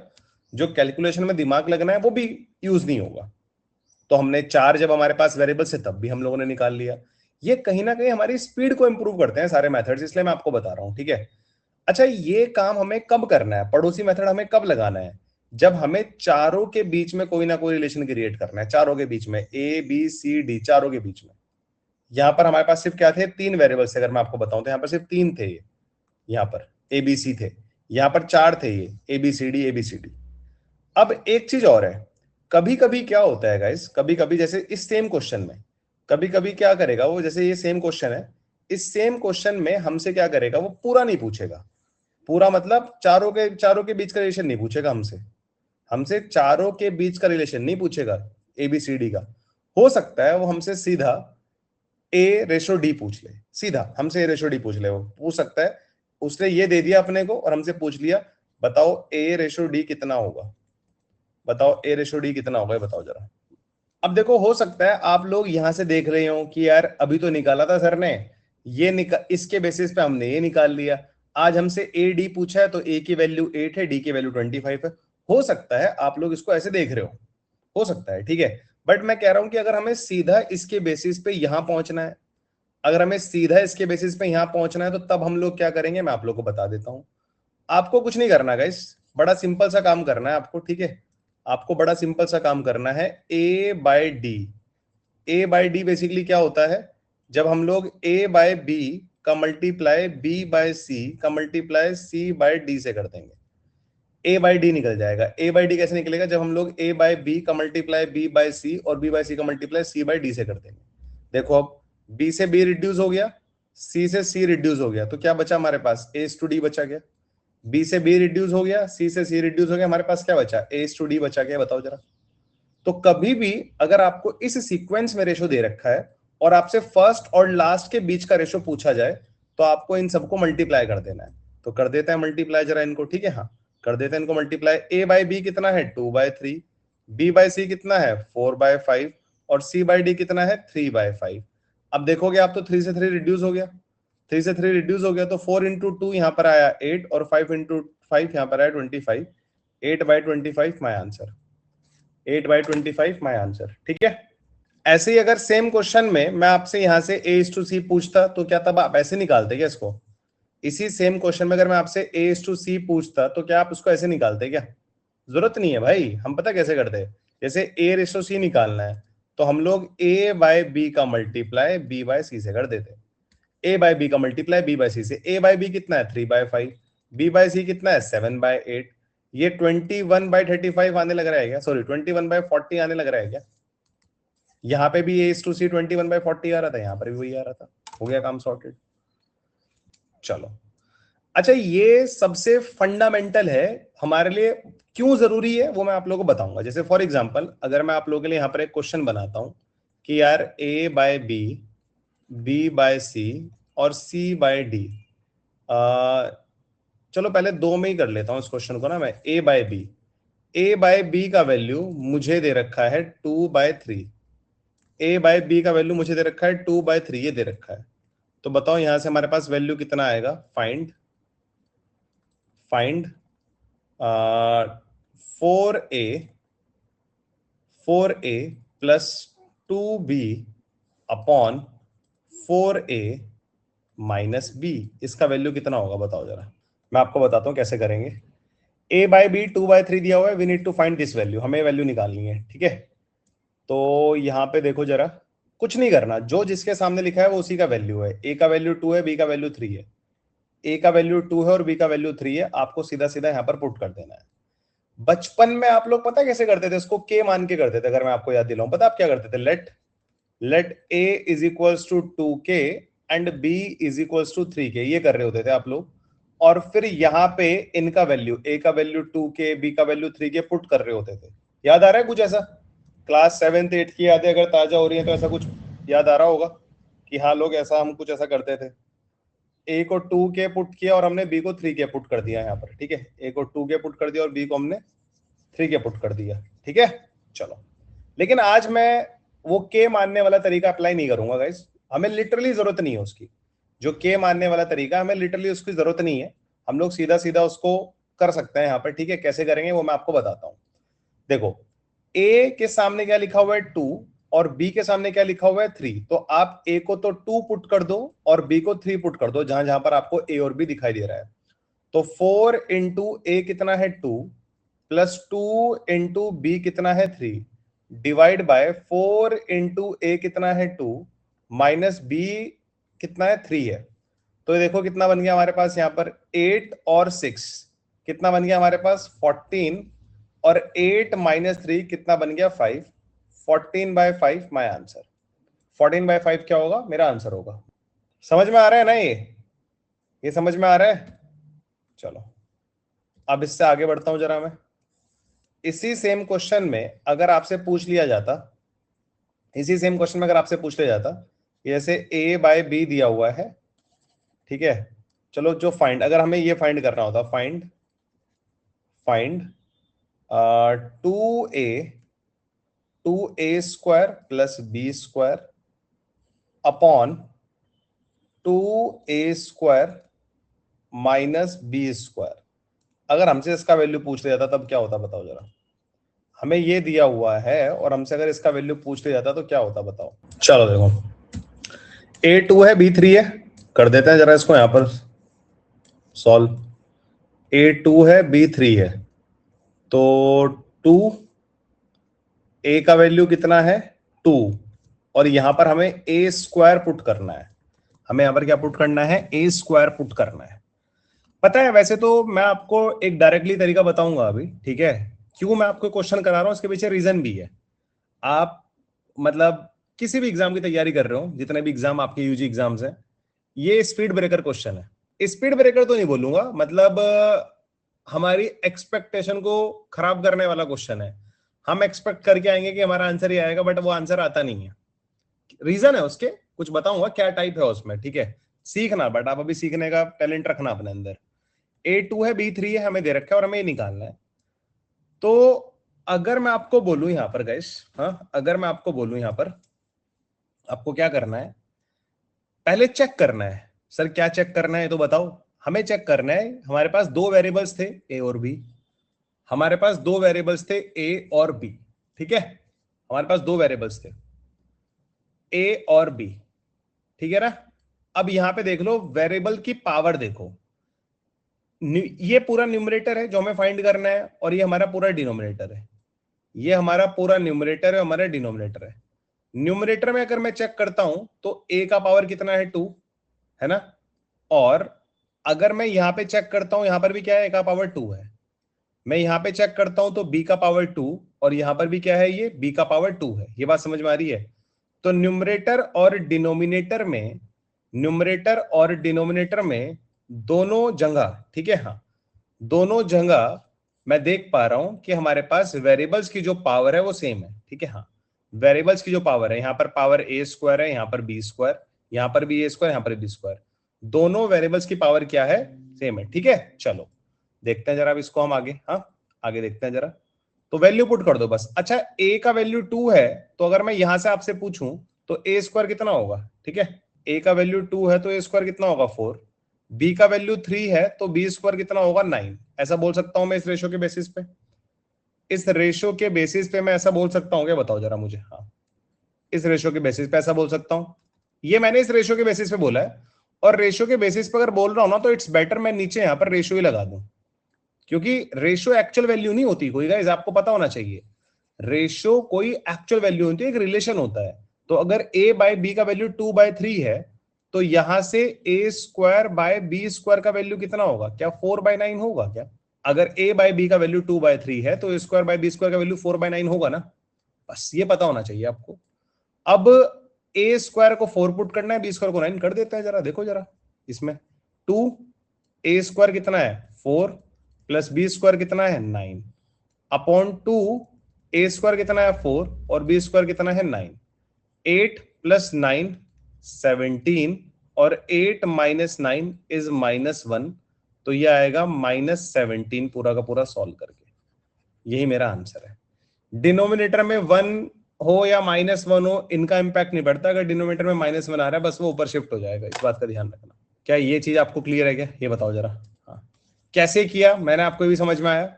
जो कैलकुलेशन में दिमाग लगना है वो भी यूज नहीं होगा। तो हमने 4 जब हमारे पास वेरिएबल से तब भी हम लोगों ने निकाल लिया। ये कहीं ना कहीं हमारी स्पीड को इंप्रूव करते हैं सारे मेथड्स, इसलिए मैं आपको बता रहा हूं, ठीक है। अच्छा, ये काम हमें कब करना है, पड़ोसी मेथड हमें कब लगाना है, जब हमें चारों के बीच में कोई ना कोई रिलेशन क्रिएट करना है, चारों के बीच में, ए बी सी डी, चारों के बीच में। यहां पर हमारे पास सिर्फ क्या थे, 3 वेरिएबल्स, अगर मैं आपको बताऊं तो यहां पर सिर्फ 3 थे, ये यहां पर ए बी सी थे, यहां पर 4 थे, ये A B C D, A B C D. अब एक चीज और है, कभी कभी क्या होता है गाइस, कभी कभी जैसे इस सेम क्वेश्चन में, कभी कभी क्या करेगा वो, जैसे ये सेम क्वेश्चन है, इस सेम क्वेश्चन में हमसे क्या करेगा, वो पूरा नहीं पूछेगा। पूरा मतलब चारों के बीच का रिलेशन नहीं पूछेगा हमसे, हमसे चारों के बीच का रिलेशन नहीं पूछेगा एबीसीडी का। हो सकता है वो हमसे सीधा ए रेशो डी पूछ ले, सीधा हमसे ए रेशो डी पूछ ले, वो पूछ सकता है। उसने ये दे दिया अपने को और हमसे पूछ लिया, बताओ ए रेशो डी कितना होगा, बताओ ए रेशो डी कितना होगा, बताओ जरा। अब देखो, हो सकता है आप लोग यहां से देख रहे हो कि यार अभी तो निकाला था सर ने, इसके बेसिस पे हमने ये निकाल लिया। आज हमसे ए डी पूछा है तो ए की वैल्यू 8 है, डी की वैल्यू 25 है। हो सकता है आप लोग इसको ऐसे देख रहे हो सकता है, ठीक है। बट मैं कह रहा हूं कि अगर हमें सीधा इसके बेसिस पे यहां पहुंचना है, अगर हमें सीधा इसके बेसिस पे यहां पहुंचना है, तो तब हम लोग क्या करेंगे, मैं आप लोग को बता देता हूं। आपको कुछ नहीं करना गाइस, बड़ा सिंपल सा काम करना है आपको, ठीक है। आपको बड़ा सिंपल सा काम करना है, ए बाय डी। ए बाय डी बेसिकली क्या होता है, जब हम लोग ए बाय बी का मल्टीप्लाई बी बाय सी का मल्टीप्लाई सी बाय डी से कर देंगे, ए बाय डी निकल जाएगा। ए बाय डी कैसे निकलेगा, जब हम लोग ए बाय बी का मल्टीप्लाई बी बाय सी और बी बाय सी का मल्टीप्लाई सी बाय डी से कर देंगे। देखो अब बी से बी रिड्यूस हो गया, सी से सी रिड्यूस हो गया, तो क्या बचा हमारे पास, ए टू डी बचा गया। बी से बी रिड्यूस हो गया, सी से सी रिड्यूस हो गया, हमारे पास क्या बचा, ए टू डी बचा गया, बताओ जरा। तो कभी भी अगर आपको इस सीक्वेंस में रेशो दे रखा है और आपसे फर्स्ट और लास्ट के बीच का रेशो पूछा जाए, तो आपको इन सबको मल्टीप्लाई कर देना है। तो कर देते हैं मल्टीप्लाई जरा इनको, ठीक है, हाँ कर देते हैं इनको मल्टीप्लाई। ए बाय बी कितना है, 2/3, बी बाय सी कितना है, 4/5, और सी बाय डी कितना है, 3/5। अब देखोगे आप तो 3 से 3 रिड्यूस हो गया, 3 से 3 रिड्यूस हो गया, तो 4 इंटू 2 यहाँ पर आया 8 और 5 इंटू 5 यहाँ पर आया 25। 8/25 माई आंसर, 8/25 माई आंसर, ठीक है। ऐसे ही अगर सेम क्वेश्चन में मैं आपसे यहां से ए इज टू सी पूछता, तो क्या तब आप ऐसे निकालते क्या इसको। इसी सेम क्वेश्चन में अगर मैं आपसे ए इज टू सी पूछता, तो क्या आप उसको ऐसे निकालते क्या। जरूरत नहीं है भाई, हम पता कैसे करते हैं, जैसे ए रेशो सी निकालना है, तो हम लोग ए बाय बी का मल्टीप्लाई बी बाय सी से कर देते। ए बाय बी का मल्टीप्लाई बी बाय सी से, ए बाय बी कितना है 3/5, बी बाय सी कितना है 7/8। ये 21/35 आने लग रहा है क्या, सॉरी 21/40 आने लग रहा है क्या। यहाँ पे भी ए टू सी 21/40 आ रहा था, यहाँ पर भी वही आ रहा था, हो गया काम सॉर्टेड। चलो, अच्छा ये सबसे फंडामेंटल है हमारे लिए, क्यों जरूरी है वो मैं आप लोगों को बताऊंगा। जैसे फॉर एग्जांपल अगर मैं आप लोगों के लिए यहाँ पर एक क्वेश्चन बनाता हूं कि यार ए बाय बी, बी बाय सी और सी बाय डी, चलो पहले दो में ही कर लेता हूं इस क्वेश्चन को ना मैं। ए बाय बी, ए बाय बी का वैल्यू मुझे दे रखा है 2/3, ए बाय बी का वैल्यू मुझे दे रखा है 2/3, ये दे रखा है। तो बताओ यहां से हमारे पास वैल्यू कितना आएगा, find find 4a plus 2b upon 4a minus B, इसका वैल्यू कितना होगा बताओ जरा। मैं आपको बताता हूं कैसे करेंगे। a बाय बी 2/3 दिया हुआ है, we need to find this value, हमें वैल्यू निकालनी है, ठीक है। तो यहाँ पे देखो जरा, कुछ नहीं करना, जो जिसके सामने लिखा है वो उसी का वैल्यू है। ए का वैल्यू 2 है, बी का वैल्यू 3 है, ए का वैल्यू 2 है और बी का वैल्यू 3 है, आपको सीधा सीधा यहाँ पर पुट कर देना है। बचपन में आप लोग पता कैसे करते थे, इसको के मान के करते थे, अगर मैं आपको याद दिलाऊं, पता आप क्या करते थे, let A is equals to 2k and B is equals to 3k, ये कर रहे होते थे आप लोग। और फिर यहाँ पे इनका वैल्यू, ए का वैल्यू 2k, बी का वैल्यू 3k पुट कर रहे होते थे। याद आ रहा है कुछ ऐसा, क्लास 7th 8th की यादें अगर ताजा हो रही है तो ऐसा कुछ याद आ रहा होगा कि हाँ लोग ऐसा, हम कुछ ऐसा करते थे। ए को 2k पुट किया और हमने बी को 3k पुट कर दिया यहाँ पर, ठीक है। ए को 2k पुट कर दिया और बी को हमने 3k पुट कर दिया, ठीक है। चलो, लेकिन आज मैं वो के मानने वाला तरीका अप्लाई नहीं करूंगा गाइस, हमें लिटरली जरूरत नहीं है उसकी। जो के मानने वाला तरीका, हमें लिटरली उसकी जरूरत नहीं है, हम लोग सीधा सीधा उसको कर सकते हैं यहाँ पर, ठीक है। कैसे करेंगे वो मैं आपको बताता हूँ। देखो, ए के सामने क्या लिखा हुआ है 2 और बी के सामने क्या लिखा हुआ है 3, तो आप ए को तो 2 पुट कर दो और बी को 3 पुट कर दो, जहां जहां पर आपको ए और बी दिखाई दे रहा है। तो 4 इंटू ए कितना है 2 प्लस 2 इंटू बी कितना है 3 डिवाइड बाय 4 इंटू ए कितना है 2 माइनस बी कितना है 3 है। तो देखो कितना बन गया हमारे पास यहाँ पर 8 और 6 कितना बन गया हमारे पास 14 और 8 माइनस 3 कितना बन गया 5। 14/5 माय आंसर। 14/5 क्या होगा, मेरा आंसर होगा। समझ में आ रहा है ना ये समझ में आ रहा है। चलो अब इससे आगे बढ़ता हूं जरा मैं। इसी सेम क्वेश्चन में अगर आपसे पूछ लिया जाता, इसी सेम क्वेश्चन में अगर आपसे पूछ लिया जाता, जैसे a बाय बी दिया हुआ है, ठीक है। चलो जो फाइंड, अगर हमें ये फाइंड करना होता, find 2a square plus B square upon 2a square minus B square, अगर हमसे इसका वैल्यू पूछ लिया जाता तब क्या होता बताओ जरा। हमें ये दिया हुआ है और हमसे अगर इसका वैल्यू पूछ लिया जाता तो क्या होता बताओ। चलो देखो, a2 है b3 है, कर देते हैं जरा इसको यहां पर सॉल्व। a2 है b3 है, तो 2, a का वैल्यू कितना है 2 और यहां पर हमें a स्क्वायर पुट करना है। हमें यहां पर क्या पुट करना है, a स्क्वायर पुट करना है। पता है वैसे तो मैं आपको एक डायरेक्टली तरीका बताऊंगा अभी, ठीक है। क्यों मैं आपको क्वेश्चन करा रहा हूं, इसके पीछे रीजन भी है। आप मतलब किसी भी एग्जाम की तैयारी कर रहे हो, जितने भी एग्जाम आपके यूजी एग्जाम्स हैं, ये स्पीड ब्रेकर क्वेश्चन है। स्पीड ब्रेकर तो नहीं बोलूंगा, मतलब हमारी एक्सपेक्टेशन को खराब करने वाला क्वेश्चन है। हम एक्सपेक्ट करके आएंगे कि हमारा आंसर ही आएगा, बट वो आंसर आता नहीं है। रीजन है उसके, कुछ बताऊंगा क्या टाइप है उसमें, ठीक है। सीखना, बट आप अभी सीखने का टैलेंट रखना अपने अंदर। a2 है b3 है, हमें दे रखा है और हमें ये निकालना है। तो अगर मैं आपको बोलूं यहां पर गाइस, हाँ, अगर मैं आपको बोलूं यहां पर आपको क्या करना है, पहले चेक करना है। सर क्या चेक करना है तो बताओ। हमें चेक करना है, हमारे पास दो वेरिएबल्स थे ए और बी, हमारे पास दो वेरिएबल्स थे ए और बी, ठीक है। हमारे पास दो वेरिएबल्स थे ए और बी, ठीक है ना। अब यहां पे देख लो, वेरिएबल की पावर देखो, ये पूरा न्यूमरेटर है जो हमें फाइंड करना है और ये हमारा पूरा डिनोमिनेटर है। ये हमारा पूरा न्यूमरेटर है, हमारा डिनोमिनेटर है। न्यूमरेटर में अगर मैं चेक करता हूं तो a का पावर कितना है 2, है ना। और अगर मैं यहां पे चेक करता हूं, यहां पर भी क्या है, a का पावर 2 है। मैं यहां पे चेक करता हूं तो b का पावर 2 और यहां पर भी क्या है, ये b का पावर 2 है। ये बात समझ में आ रही है। तो न्यूमरेटर और डिनोमिनेटर में, न्यूमरेटर और डिनोमिनेटर में दोनों जगह, ठीक है, हाँ, दोनों जगह मैं देख पा रहा हूं कि हमारे पास वेरिएबल्स की जो पावर है वो सेम है, ठीक है, हाँ। वेरिएबल्स की जो पावर है, यहां पर पावर ए स्क्वायर है, यहां पर बी स्क्वायर, यहां पर भी ए स्क्वायर, यहां पर बी स्क्वायर, दोनों वेरिएबल्स की पावर क्या है, सेम है, ठीक है। चलो देखते हैं जरा अब इसको हम आगे, हाँ, आगे देखते हैं जरा। तो वैल्यू पुट कर दो बस। अच्छा, ए का वैल्यू 2 है, तो अगर मैं यहां से आपसे पूछूं तो ए स्क्वायर कितना होगा, ठीक है। ए का वैल्यू 2 है तो ए स्क्वायर कितना होगा 4। बी का वैल्यू 3 है तो बी स्क्वायर कितना होगा 9। ऐसा बोल सकता हूं मैं इस रेशो के बेसिस पे, इस रेशो के बेसिस पे मैं ऐसा बोल सकता हूं क्या, बताओ जरा मुझे। हाँ, इस रेशो के बेसिस पे ऐसा बोल सकता हूं। ये मैंने इस रेशो के बेसिस पे बोला है, और रेशो के बेसिस पे अगर बोल रहा हूं ना तो इट्स बेटर मैं नीचे यहां पर रेशो ही लगा दूं, क्योंकि रेशो एक्चुअल वैल्यू नहीं होती कोई, गाइस आपको पता होना चाहिए। रेशो कोई एक्चुअल वैल्यू होती है, एक रिलेशन होता है। तो अगर a बाय बी का वैल्यू 2/3 है, तो यहां से a square by B square का वैल्यू कितना होगा, क्या 4/9 होगा क्या। अगर a बाय बी का वैल्यू 2/3 है तो a square by B square का वैल्यू 4/9 होगा ना। बस ये पता होना चाहिए आपको। अब a स्क्वायर को 4 पुट करना है, बी स्क्वायर को 9 कर देते हैं। जरा देखो जरा इसमें, 2 a स्क्वायर कितना है 4 प्लस बी स्क्वायर कितना है 9 अपॉन 2 ए स्क्वायर कितना है 4 और बी स्क्वायर कितना है 9। 8 प्लस 9 17 और 8 माइनस 9 इज -1, तो ये आएगा -17 पूरा का पूरा सॉल्व करके। यही मेरा आंसर है। डिनोमिनेटर में 1 हो या -1 हो, इनका इंपैक्ट नहीं पड़ता। अगर डिनोमिनेटर में -1 आ रहा है बस वो ऊपर शिफ्ट हो जाएगा, इस बात का ध्यान रखना। क्या ये चीज आपको क्लियर है क्या? ये बताओ जरा। हाँ, कैसे किया मैंने, आपको भी समझ में आया?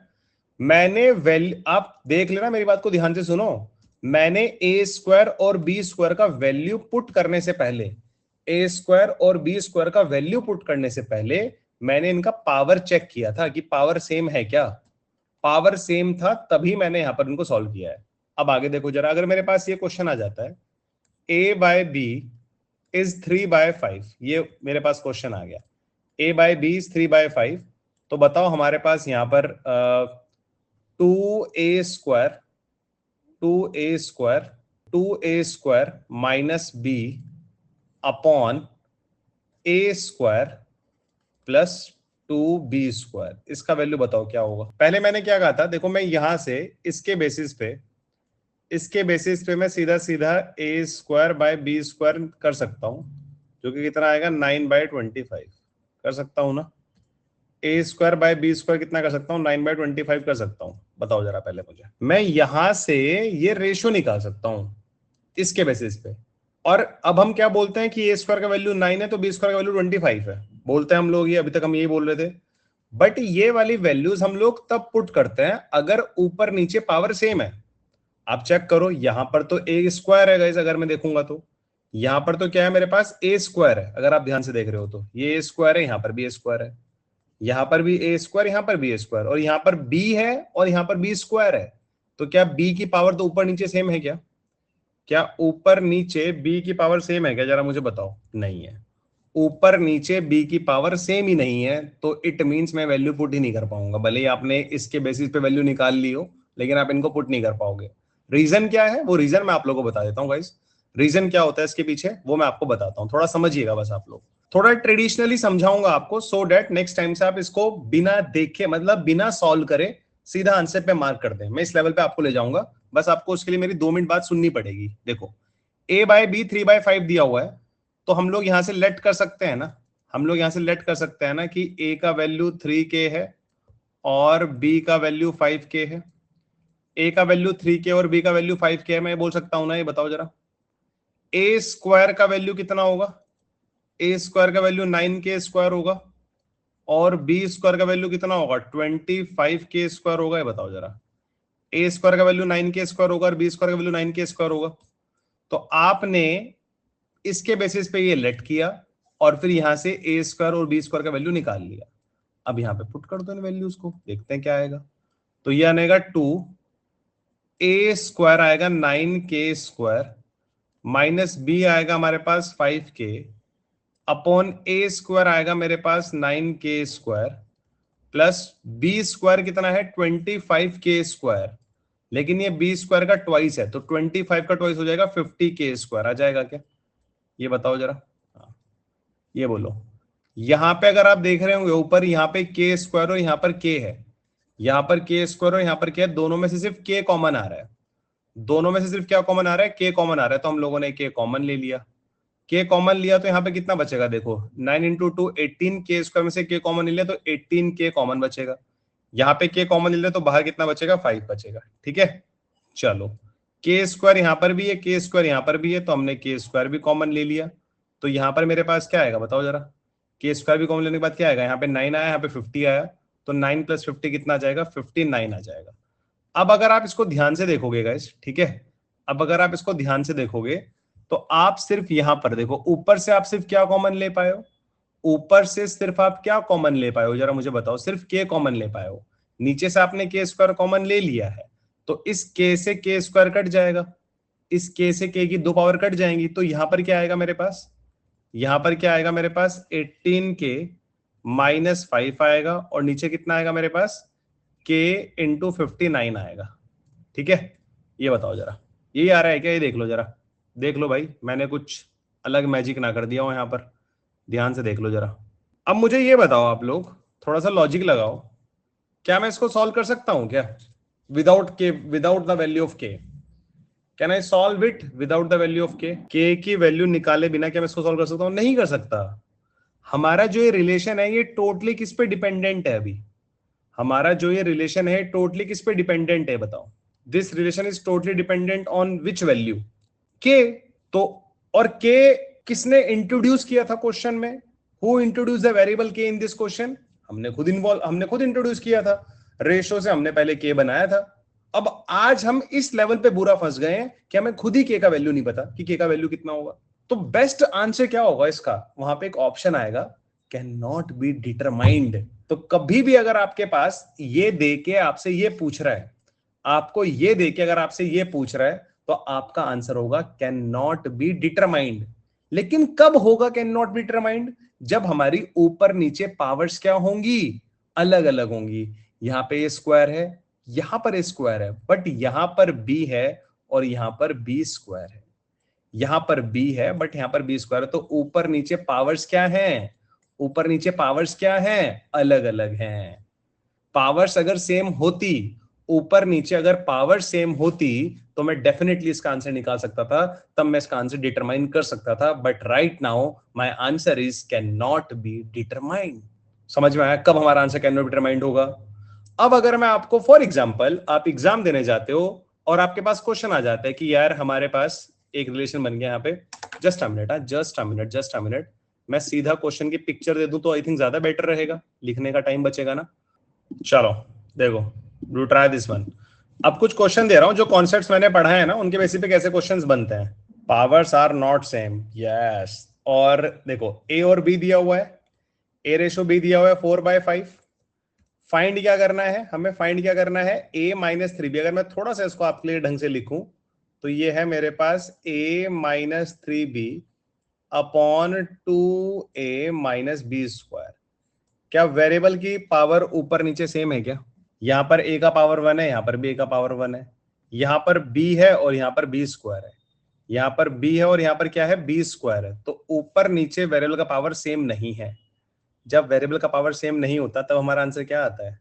मैंने वैल्यू, आप देख लेना, मेरी बात को ध्यान से सुनो। मैंने ए स्क्वायर और बी स्क्वायर का वैल्यू पुट करने से पहले, ए स्क्वायर और बी स्क्वायर का वैल्यू पुट करने से पहले मैंने इनका पावर चेक किया था कि पावर सेम है क्या। पावर सेम था तभी मैंने यहां पर इनको सॉल्व किया है। अब आगे देखो जरा, अगर मेरे पास ये क्वेश्चन आ जाता है ए बाय बी इज 3/5, ये मेरे पास क्वेश्चन आ गया, ए बाय बी इज 3/5, तो बताओ हमारे पास यहां पर 2a square 2a square minus B upon A square plus 2b square, इसका वैल्यू बताओ क्या होगा। पहले मैंने क्या कहा था, देखो मैं यहां से इसके बेसिस पे मैं सीधा सीधा ए स्क्वायर बाय बी स्क्वायर कर सकता हूं, जो कि कितना आएगा 9/25 कर सकता हूं ना। ए स्क्वायर बाय बी स्क्वायर कितना कर सकता हूँ, 9/25 कर सकता हूँ। बताओ जरा पहले मुझे, मैं यहां से ये रेशियो निकाल सकता हूं इसके बेसिस पे। और अब हम क्या बोलते हैं कि ए स्क्वायर का वैल्यू 9 है तो बी स्क्वायर का वैल्यू 25 है, बोलते हैं हम लोग, ये अभी तक हम यही बोल रहे थे। बट ये वाली वैल्यूज हम लोग तब पुट करते हैं अगर ऊपर नीचे पावर सेम है। आप चेक करो, यहां पर तो ए स्क्वायर है गाइस, अगर मैं देखूंगा तो यहां पर तो क्या है मेरे पास, ए स्क्वायर है। अगर आप ध्यान से देख रहे हो तो ये ए स्क्वायर है, यहां पर भी ए स्क्वायर है, यहां पर भी ए स्क्वायर, यहां पर भी ए स्क्वायर, और यहां पर बी है और यहां पर बी स्क्वायर है। तो क्या बी की पावर तो ऊपर नीचे सेम है क्या? क्या ऊपर नीचे बी की पावर सेम है क्या? जरा मुझे बताओ। नहीं है, ऊपर नीचे बी की पावर सेम ही नहीं है, तो इट मींस मैं वैल्यू पुट ही नहीं कर पाऊंगा। भले ही आपने इसके बेसिस पे वैल्यू निकाल ली हो, लेकिन आप इनको पुट नहीं कर पाओगे। रीजन क्या है, वो रीजन मैं आप लोगों को बता देता हूँ गाइस। रीजन क्या होता है इसके पीछे वो मैं आपको बताता हूँ, थोड़ा समझिएगा बस आप लोग। थोड़ा ट्रेडिशनली समझाऊंगा आपको, सो डेट नेक्स्ट टाइम से आप इसको बिना देखे, मतलब बिना सॉल्व करे सीधा आंसर पे मार्क कर दें। मैं इस लेवल पे आपको ले जाऊंगा, बस आपको उसके लिए मेरी 2 मिनट बात सुननी पड़ेगी। देखो, ए बाय बी 3/5 दिया हुआ है, तो हम लोग यहां से लेट कर सकते हैं ना, हम लोग यहां से लेट कर सकते हैं ना कि ए का वैल्यू 3k है और बी का वैल्यू 5k है। ए का वैल्यू 3k और बी का वैल्यू 5k है, मैं बोल सकता हूं ना? ये बताओ जरा, ए स्क्वायर का वैल्यू कितना होगा? ए स्क्वायर का वैल्यू 9k स्क्वायर होगा और बी स्क्वायर का वैल्यू कितना होगा, 25k स्क्वायर होगा। ये बताओ जरा, ए स्क्वायर का वैल्यू 9k स्क्वायर होगा और बी स्क्वायर का वैल्यू 9k स्क्वायर होगा। तो आपने इसके बेसिस पे ये लेट किया और फिर यहां से ए स्क्वायर और बी स्क्वायर का वैल्यू निकाल लिया। अब यहां पे पुट कर दो इन वैल्यूज को, देखते हैं क्या आएगा। तो ये आएगा 2, ए स्क्वायर आएगा 9k स्क्वायर माइनस बी आएगा हमारे पास 5k अपॉन ए स्क्वायर आएगा मेरे पास 9k square plus B square कितना है 25k स्क्वायर, लेकिन ये बी स्क्वायर का ट्वाइस है तो 25 का ट्वाइस हो जाएगा 50k स्क्वायर आ जाएगा क्या? ये बताओ जरा। हाँ, ये बोलो। यहां पे अगर आप देख रहे होंगे ऊपर यहाँ पे के स्क्वायर और यहाँ पर के है, यहाँ पर के स्क्वायर और यहाँ पर के है, दोनों में से सिर्फ के कॉमन आ रहा है। दोनों में से सिर्फ क्या कॉमन आ रहा है? के कॉमन आ रहा है, तो हम लोगों ने के कॉमन ले लिया। के कॉमन लिया तो यहाँ पे कितना बचेगा, देखो 9 इंटू 2 18, के स्क्वायर में से के कॉमन ले लिया तो 18k कॉमन बचेगा। यहाँ पे के कॉमन ले लिया तो बाहर कितना बचेगा, 5 बचेगा। ठीक है, चलो के स्क्वायर यहाँ पर भी है, के स्क्वायर यहाँ पर भी है, तो हमने के स्क्वायर भी कॉमन ले लिया। तो यहाँ पर मेरे पास क्या आएगा बताओ जरा, के स्क्वायर भी कॉमन लेने के बाद क्या आएगा, यहाँ पे 9 आया, यहाँ पे 50 आया, तो 9 + 50 कितना आ जाएगा, 59 आ जाएगा। अब अगर आप इसको ध्यान से देखोगे गाइस, ठीक है, अब अगर आप इसको ध्यान से देखोगे तो आप सिर्फ यहां पर देखो, ऊपर से आप सिर्फ क्या कॉमन ले पाए हो, ऊपर से सिर्फ आप क्या कॉमन ले पाए हो जरा मुझे बताओ, सिर्फ के कॉमन ले पाए हो। नीचे से आपने के स्क्वायर कॉमन ले लिया है, तो इस के से के स्क्वायर कट जाएगा, इस के से के की 2 पावर कट जाएंगी, तो यहां पर क्या आएगा मेरे पास, यहां पर क्या आएगा मेरे पास 18k माइनस 5 आएगा और नीचे कितना आएगा मेरे पास k इंटू 59 आएगा। ठीक है, ये बताओ जरा, यही आ रहा है क्या? ये देख लो जरा, देख लो भाई, मैंने कुछ अलग मैजिक ना कर दिया हो यहाँ पर, ध्यान से देख लो जरा। अब मुझे ये बताओ आप लोग, थोड़ा सा लॉजिक लगाओ, क्या मैं इसको सॉल्व कर सकता हूं क्या विदाउट द वैल्यू ऑफ के? Can I solve it without the value of के? के की वैल्यू निकाले बिना क्या मैं इसको सॉल्व कर सकता हूं? नहीं कर सकता। हमारा जो ये रिलेशन है ये टोटली किस पे डिपेंडेंट है? अभी हमारा जो ये रिलेशन है टोटली किस पे डिपेंडेंट है बताओ? This relation is totally dependent on which value, के। तो और के किसने इंट्रोड्यूस किया था क्वेश्चन में? हु इंट्रोड्यूस द वेरिएबल के इन दिस क्वेश्चन? हमने खुद इंट्रोड्यूस किया था। रेशो से हमने पहले के बनाया था। अब आज हम इस लेवल पे बुरा फंस गए हैं कि हमें खुद ही के का वैल्यू नहीं पता कि के का वैल्यू कितना होगा। तो बेस्ट आंसर क्या होगा इसका? वहां पे एक ऑप्शन आएगा, कैन नॉट बी डिटरमाइंड। तो कभी भी अगर आपके पास ये दे के आपसे ये पूछ रहा है, आपको ये दे के अगर आपसे ये पूछ रहा है, तो आपका आंसर होगा कैन नॉट बी डिटरमाइंड। लेकिन कब होगा कैन नॉट बी डिटरमाइंड? जब हमारी ऊपर नीचे पावर्स क्या होंगी? अलग अलग होंगी। यहां पे ये स्क्वायर है, यहां पर स्क्वायर है, बट यहां पर बी है और यहां पर बी स्क्वायर है। यहां पर बी है बट यहां पर बी स्क्वायर है। तो ऊपर नीचे पावर्स क्या हैं? ऊपर नीचे पावर्स क्या हैं? अलग अलग हैं। पावर्स अगर सेम होती, ऊपर नीचे अगर पावर सेम होती, तो मैं डेफिनेटली इसका आंसर निकाल सकता था, तब मैं इसका आंसर डिटरमाइन कर सकता था। But right now my answer is can not be determined. समझ में आया कब हमारा answer can not be determined होगा? अब अगर मैं आपको फॉर एग्जाम्पल, आप एग्जाम देने जाते हो और आपके पास क्वेश्चन आ जाता है कि यार हमारे पास एक रिलेशन बन गया यहाँ पे, जस्ट अ मिनट, मैं सीधा क्वेश्चन की पिक्चर दे दूं तो आई थिंक ज्यादा बेटर रहेगा, लिखने का टाइम बचेगा ना। चलो देखो, डू ट्राई दिस वन। अब कुछ क्वेश्चन दे रहा हूं, जो कॉन्सेप्ट्स मैंने पढ़ाए हैं ना, उनके बेसिस पे कैसे क्वेश्चंस बनते हैं। Powers are not same, yes. और देखो ए और बी दिया हुआ है, ए रेशो बी दिया हुआ है 4/5। फाइंड क्या करना है हमें? फाइंड क्या करना है? a minus 3b। अगर मैं थोड़ा सा इसको आपके लिए ढंग से लिखूं तो ये है मेरे पास a minus 3b upon 2a minus B square. क्या वेरिएबल की पावर ऊपर नीचे सेम है क्या? यहां पर a का पावर 1 है, यहां पर b का पावर 1 है, यहां पर b है और यहां पर b स्क्वायर है, यहां पर b है और यहां पर क्या है? b स्क्वायर है। तो ऊपर नीचे वेरिएबल का पावर सेम नहीं है। जब वेरिएबल का पावर सेम नहीं होता तब हमारा आंसर क्या आता है?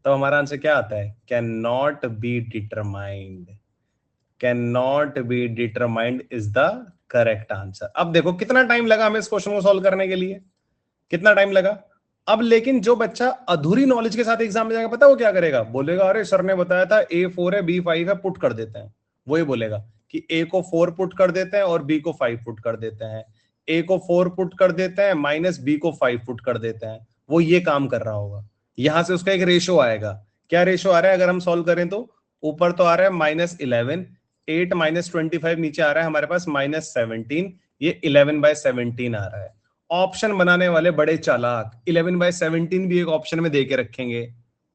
तब हमारा आंसर क्या आता है? Can not be determined. Can not be determined is the correct answer. अब देखो कितना टाइम लगा हमें इस क्वेश्चन को सॉल्व करने के लिए, कितना टाइम लगा। अब लेकिन जो बच्चा अधूरी नॉलेज के साथ एग्जाम में जाएगा, पता वो क्या करेगा? बोलेगा अरे सर ने बताया था A4 है B5 है, पुट कर देते हैं। वो ही बोलेगा कि A को 4 पुट कर देते हैं और B को 5 पुट कर देते हैं, A को 4 पुट कर देते हैं माइनस B को 5 पुट कर देते हैं। वो ये काम कर रहा होगा। यहां से उसका एक रेशो आएगा। क्या रेशो आ रहा है अगर हम सॉल्व करें तो? ऊपर तो आ रहा है -11, 8 माइनस 25, नीचे आ रहा है हमारे पास -17, ये 11/17 आ रहा है। ऑप्शन बनाने वाले बड़े चालाक 11/17 भी एक ऑप्शन में दे के रखेंगे,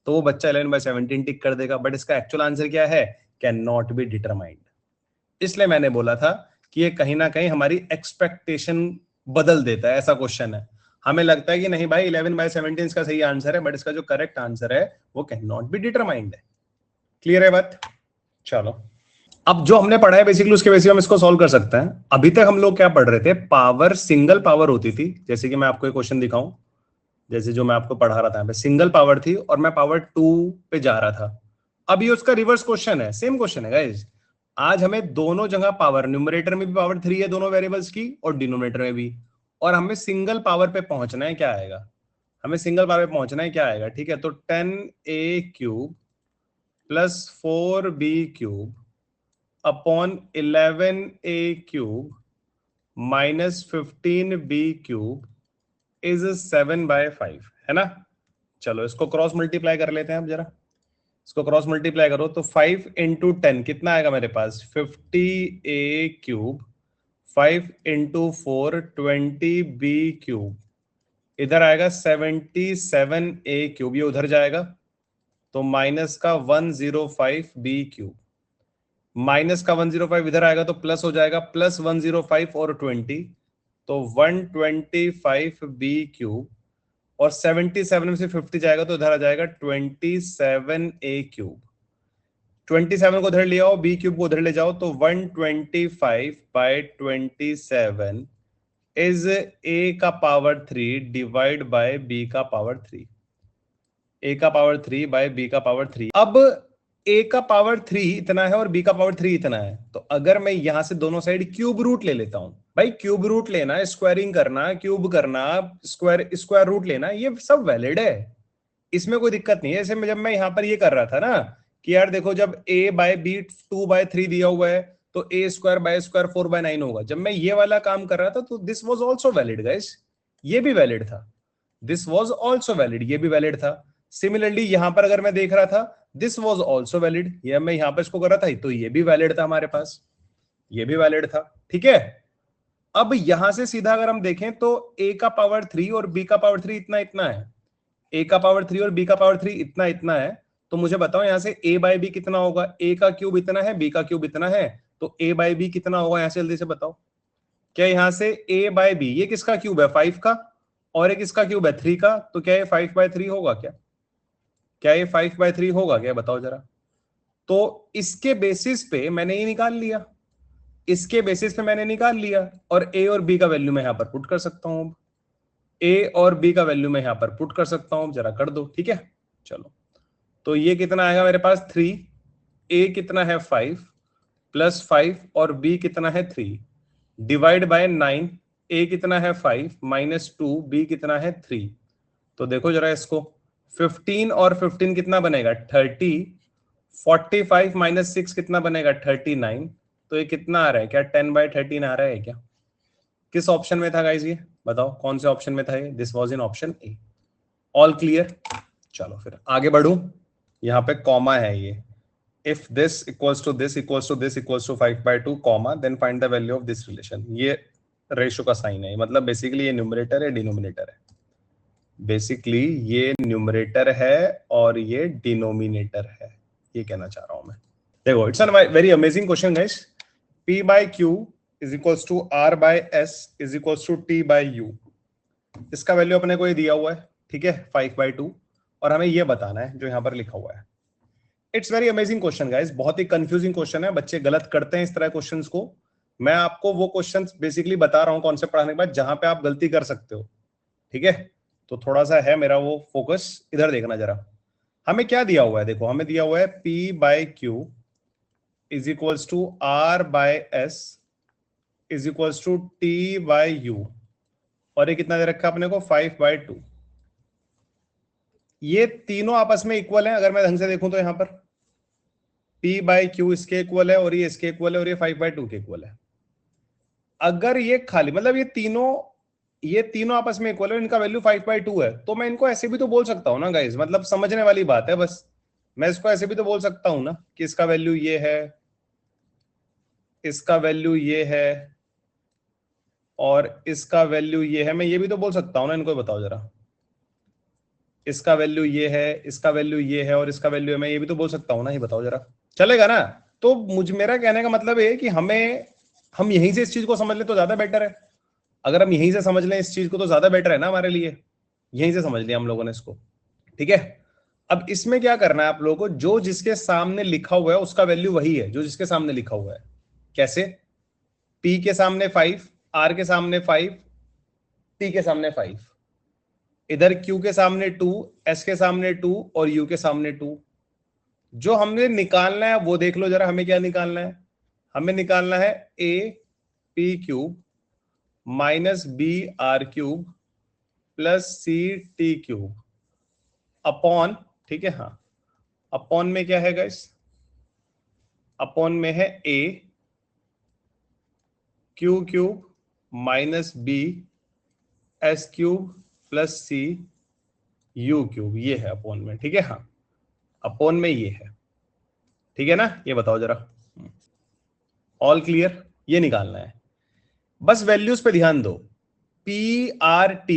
तो वो बच्चा 11/17 टिक कर देगा। बट इसका एक्चुअल आंसर क्या है? Can not be determined. इसलिए मैंने बोला था कि ये कहीं ना कहीं हमारी एक्सपेक्टेशन बदल देता है। ऐसा क्वेश्चन है, हमें लगता है कि नहीं भाई 11/17 इसका सही आंसर है, बट इसका जो करेक्ट आंसर है वो कैन नॉट बी डिटरमाइंड है। क्लियर है बात? चलो, अब जो हमने पढ़ा है बेसिकली उसके बेसिस हम इसको सॉल्व कर सकते हैं। अभी तक हम लोग क्या पढ़ रहे थे? पावर, सिंगल पावर होती थी। जैसे कि मैं आपको एक क्वेश्चन दिखाऊं, जैसे जो मैं आपको पढ़ा रहा था, सिंगल पावर थी और मैं पावर 2 पे जा रहा था। अब ये उसका रिवर्स क्वेश्चन है, सेम क्वेश्चन है गाइस। आज हमें दोनों जगह पावर, न्यूमरेटर में भी पावर 3 है दोनों वेरिएबल्स की और डिनोमिनेटर में भी, और हमें सिंगल पावर पे पहुंचना है। क्या आएगा? हमें सिंगल पावर पे पहुंचना है, क्या आएगा? ठीक है, तो 10a³ plus 4b³ upon 11a³ minus 15b³ is 7/5, है ना? चलो इसको क्रॉस मल्टीप्लाई कर लेते हैं अब जरा। इसको क्रॉस मल्टीप्लाई करो तो 5 इंटू 10 कितना आएगा मेरे पास? 50a³, 5 इंटू 4 20b³, इधर आएगा 77a³, ये उधर जाएगा तो माइनस का 105b³, माइनस का 105 इधर आएगा तो प्लस हो जाएगा, प्लस 105 और 20 तो 125b³ और 77 में से 50 जाएगा तो इधर आ जाएगा 27a³। 27 को उधर ले आओ, b³ को उधर ले जाओ तो 125/27 इज a का पावर 3 डिवाइड बाय b का पावर 3। a का पावर 3 बाय b का पावर 3। अब a का पावर 3 इतना है और b का पावर 3 इतना है, तो अगर मैं यहां से दोनों साइड क्यूब रूट ले लेता हूं, भाई क्यूब रूट लेना, स्क्वायरिंग करना, क्यूब करना, स्क्वायर रूट लेना, ये सब वैलिड है, इसमें कोई दिक्कत नहीं है। जैसे जब मैं यहां पर ये कर रहा था ना कि यार देखो जब a बाय बी 2/3 दिया हुआ है तो a² बाय स्क्वायर 4/9 होगा। जब मैं ये वाला काम कर रहा था तो this was also valid guys, ये भी वैलिड था, दिस वाज आल्सो वैलिड, ये भी वैलिड था। सिमिलरली यहां पर अगर मैं देख रहा था दिस वाज आल्सो वैलिड, ये मैं यहां पर इसको कर रहा था तो ये भी वैलिड था हमारे पास, ये भी वैलिड था। ठीक है, अब यहां से सीधा अगर हम देखें तो a का पावर 3 और b का पावर 3 इतना इतना है, a का पावर 3 और b का पावर 3 इतना इतना है। तो मुझे बताओ यहां से a बाय बी कितना होगा, a का क्यूब इतना है, b का क्यूब इतना है, तो a बाय बी कितना होगा यहां से जल्दी से बताओ। क्या यहां से a बाय बी, ये किसका क्यूब है 5 का, और एक इसका क्यूब है 3 का, तो क्या ये 5/3 होगा क्या, क्या ये 5/3 होगा क्या, बताओ जरा। तो इसके बेसिस पे मैंने ये निकाल लिया, इसके बेसिस पे मैंने निकाल लिया, और a और b का वैल्यू मैं यहां पर पुट कर सकता हूं। a और b का वैल्यू मैं यहां पर पुट कर सकता हूं, जरा कर दो। ठीक है, चलो, तो ये कितना आएगा मेरे पास 3, a कितना है 5 प्लस 5 और b कितना है 3 डिवाइड बाय 9, a कितना है 5 माइनस 2, b कितना है 3। तो देखो जरा इसको, 15 और 15 कितना बनेगा 30, 45 माइनस 6 कितना बनेगा 39। तो ये कितना आ रहा है, क्या 10/13 आ रहा है क्या? किस ऑप्शन में था गाइस, ये बताओ कौन से ऑप्शन में था ये? This was in option A. All clear? चलो फिर आगे बढ़ूं, यहाँ पे कॉमा है ये, if this equals to this equals to this equals to 5/2 comma then find the value of this relation. ये रेशियो का साइन है, मतलब बेसिकली ये न्यूमरेटर है डिनोमिनेटर है, बेसिकली ये न्यूमरेटर है और ये डिनोमिनेटर है, ये कहना चाह रहा हूं मैं। देखो it's a very amazing question guys. P by Q is equals to R by S is equals to T by U। इसका वैल्यू अपने को ये दिया हुआ है, ठीक है 5/2, और हमें ये बताना है जो यहाँ पर लिखा हुआ है। It's very amazing question guys, बहुत ही कंफ्यूजिंग क्वेश्चन है, बच्चे गलत करते हैं इस तरह क्वेश्चंस को। मैं आपको वो क्वेश्चंस बेसिकली बता रहा हूँ कॉन्सेप्ट पढ़ाने के बाद जहां पे आप गलती कर सकते हो। ठीक है, तो थोड़ा सा है मेरा वो फोकस, इधर देखना जरा। हमें क्या दिया हुआ है, देखो हमें दिया हुआ है P by Q is equals to R by S is equals to T by U, और ये कितना दे रखा है अपने को 5/2। ये तीनों आपस में इक्वल हैं अगर मैं ढंग से देखूं तो, यहां पर P by Q इसके इक्वल है और ये इसके इक्वल है और ये 5/2 के इक्वल है। अगर ये खाली मतलब ये तीनों आपस में इक्वल है, इनका वैल्यू 5/2 है, तो मैं इनको ऐसे भी तो बोल सकता हूं ना गाइज, मतलब समझने वाली बात है बस। मैं इसको ऐसे भी तो बोल सकता हूं ना कि इसका वैल्यू ये है, इसका वैल्यू ये है, और इसका वैल्यू ये है। मैं ये भी तो बोल सकता हूं ना, इनको बताओ जरा, इसका वैल्यू ये है, इसका वैल्यू ये है और इसका वैल्यू है, मैं ये भी तो बोल सकता हूं ना, ये बताओ जरा, चलेगा ना? तो मेरा कहने का मतलब है कि हम यहीं से इस चीज को समझ ले तो ज्यादा बेटर है। अगर हम यहीं से समझ लें इस चीज को तो ज्यादा बेटर है ना हमारे लिए, यहीं से समझ लिया हम लोगों ने इसको। ठीक है, अब इसमें क्या करना है आप लोगों को, जो जिसके सामने लिखा हुआ है उसका वैल्यू वही है जो जिसके सामने लिखा हुआ है। कैसे? P के सामने 5, R के सामने 5, T के सामने 5, इधर Q के सामने 2, S के सामने 2 और U के सामने 2। जो हमने निकालना है वो देख लो जरा, हमें क्या निकालना है? हमें निकालना है A P cube minus B R cube plus C T cube upon, ठीक है, हाँ, अपॉन में क्या है गाइस? अपॉन में है A Q cube minus B S cube plus C U cube, ये है अपॉन में, ठीक है, हाँ, अपॉन में ये है, ठीक है ना? ये बताओ जरा, ऑल क्लियर? ये निकालना है, बस वैल्यूज पे ध्यान दो। PRT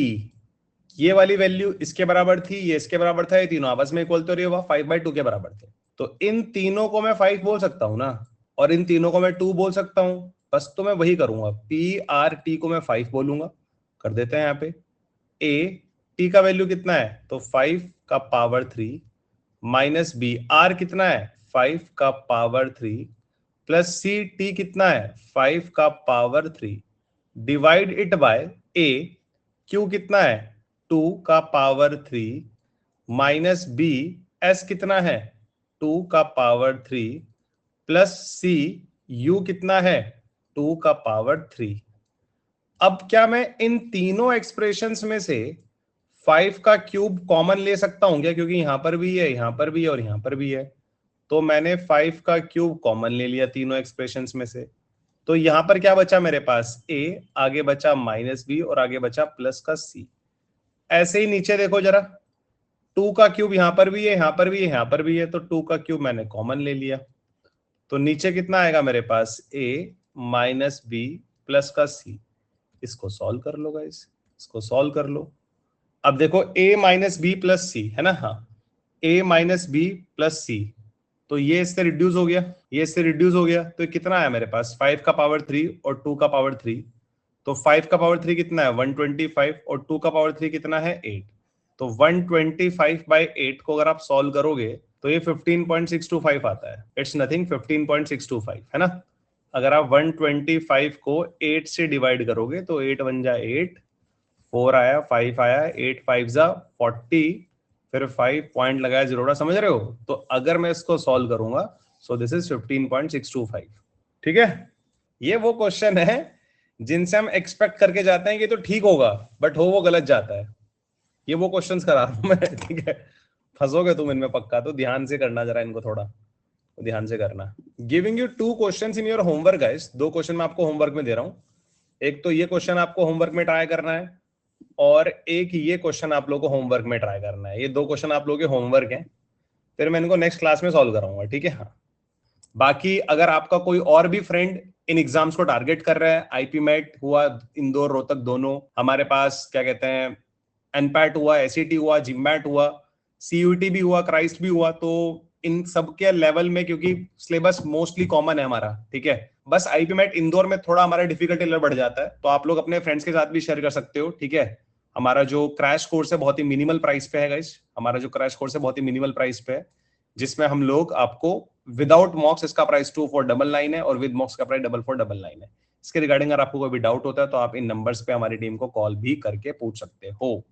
ये वाली वैल्यू इसके बराबर थी, ये इसके बराबर था, ये तीनों आपस में इक्वल तो, ये 5/2 के बराबर थे। तो इन तीनों को मैं 5 बोल सकता हूं ना, और इन तीनों को मैं 2 बोल सकता हूं, बस तो मैं वही करूंगा, PRT को मैं 5 बोलूंगा। कर देते हैं यहाँ पे, A T का वैल्यू कितना है, तो 5 का पावर 3 माइनस B R कितना है 5 का पावर 3 प्लस C T कितना है 5 का power 3 divide it by A Q कितना है 2 का पावर 3 माइनस B S कितना है 2 का पावर 3 प्लस C U कितना है 2 का पावर 3। अब क्या मैं इन तीनों एक्सप्रेशंस में से 5 का क्यूब कॉमन ले सकता हूं क्या? क्योंकि यहां पर भी है, यहां पर भी है और यहां पर भी है। तो मैंने 5 का क्यूब कॉमन ले लिया तीनों एक्सप्रेशंस में से, तो यहां पर क्या बचा मेरे पास, a, आगे बचा -b और आगे बचा प्लस का c। ऐसे ही नीचे देखो जरा, 2 का क्यूब यहां पर भी है, यहां पर भी है, यहां पर भी है, तो 2 का क्यूब मैंने कॉमन ले लिया, तो नीचे कितना आएगा मेरे पास, a -b प्लस का c। इसको सॉल्व कर लो गाइस, इसको सॉल्व कर लो। अब देखो a -b प्लस c है ना, हाँ, a -b प्लस c, तो ये इससे रिड्यूस हो गया, ये इससे रिड्यूस हो गया, तो कितना आया मेरे पास, 5 का पावर 3 और 2 का पावर 3, तो 5 का पावर 3 कितना है 125 और 2 का पावर 3 कितना है 8, तो 125/8 को अगर आप सॉल्व करोगे तो ये 15.625 आता है, इट्स नथिंग 15.625 है ना। अगर आप 125 को 8 से डिवाइड करोगे तो 8 1 जा 8, 4 आया, 5 आया, 8 5 जा 40, फिर 5 पॉइंट लगाया जीरो, समझ रहे हो। तो अगर मैं इसको सॉल्व करूंगा, सो दिस इज 15.625, ठीक है। ये वो क्वेश्चन है जिनसे हम एक्सपेक्ट करके जाते हैं कि तो ठीक होगा, बट हो वो गलत जाता है। ये वो क्वेश्चंस करा रहा हूं मैं, ठीक है। फंसोगे तुम इनमें पक्का, तो ध्यान से करना जरा इनको, थोड़ा ध्यान से करना। Giving you 2 questions in your homework guys, 2 question मैं आपको होमवर्क में दे रहा हूं। एक तो ये क्वेश्चन आपको होमवर्क में ट्राई करना है, और एक ये क्वेश्चन आप लोगों को होमवर्क में ट्राई करना है। ये 2 क्वेश्चन आप लोगों के होमवर्क हैं, फिर मैं इनको नेक्स्ट क्लास में सॉल्व कराऊंगा, ठीक है। हाँ, बाकी अगर आपका कोई और भी फ्रेंड इन एग्जाम्स को टारगेट कर रहा है, आईपी मैट हुआ, इंदौर रोहतक दोनों हमारे पास, क्या कहते हैं, एनपैट हुआ, एसईटी हुआ, जिमैट हुआ, सीयूटी भी हुआ, क्राइस्ट भी हुआ, तो इन सब के लेवल में, क्योंकि सिलेबस मोस्टली कॉमन है हमारा, ठीक है, बस आईपी मैट इंदौर में थोड़ा हमारा डिफिकल्टी लेवल बढ़ जाता है, तो आप लोग अपने फ्रेंड्स के साथ भी शेयर कर सकते हो, ठीक है। हमारा जो क्रैश कोर्स है बहुत ही मिनिमल प्राइस पे है गाइस, हमारा जो क्रैश कोर्स है बहुत ही मिनिमल प्राइस पे है, जिसमें हम लोग आपको विदाउट मॉक्स इसका प्राइस 2499 है और विद मॉक्स का प्राइस 4499 है। इसके रिगार्डिंग अगर आपको कोई भी डाउट होता है तो आप इन नंबर्स पे हमारी टीम को कॉल भी करके पूछ सकते हो।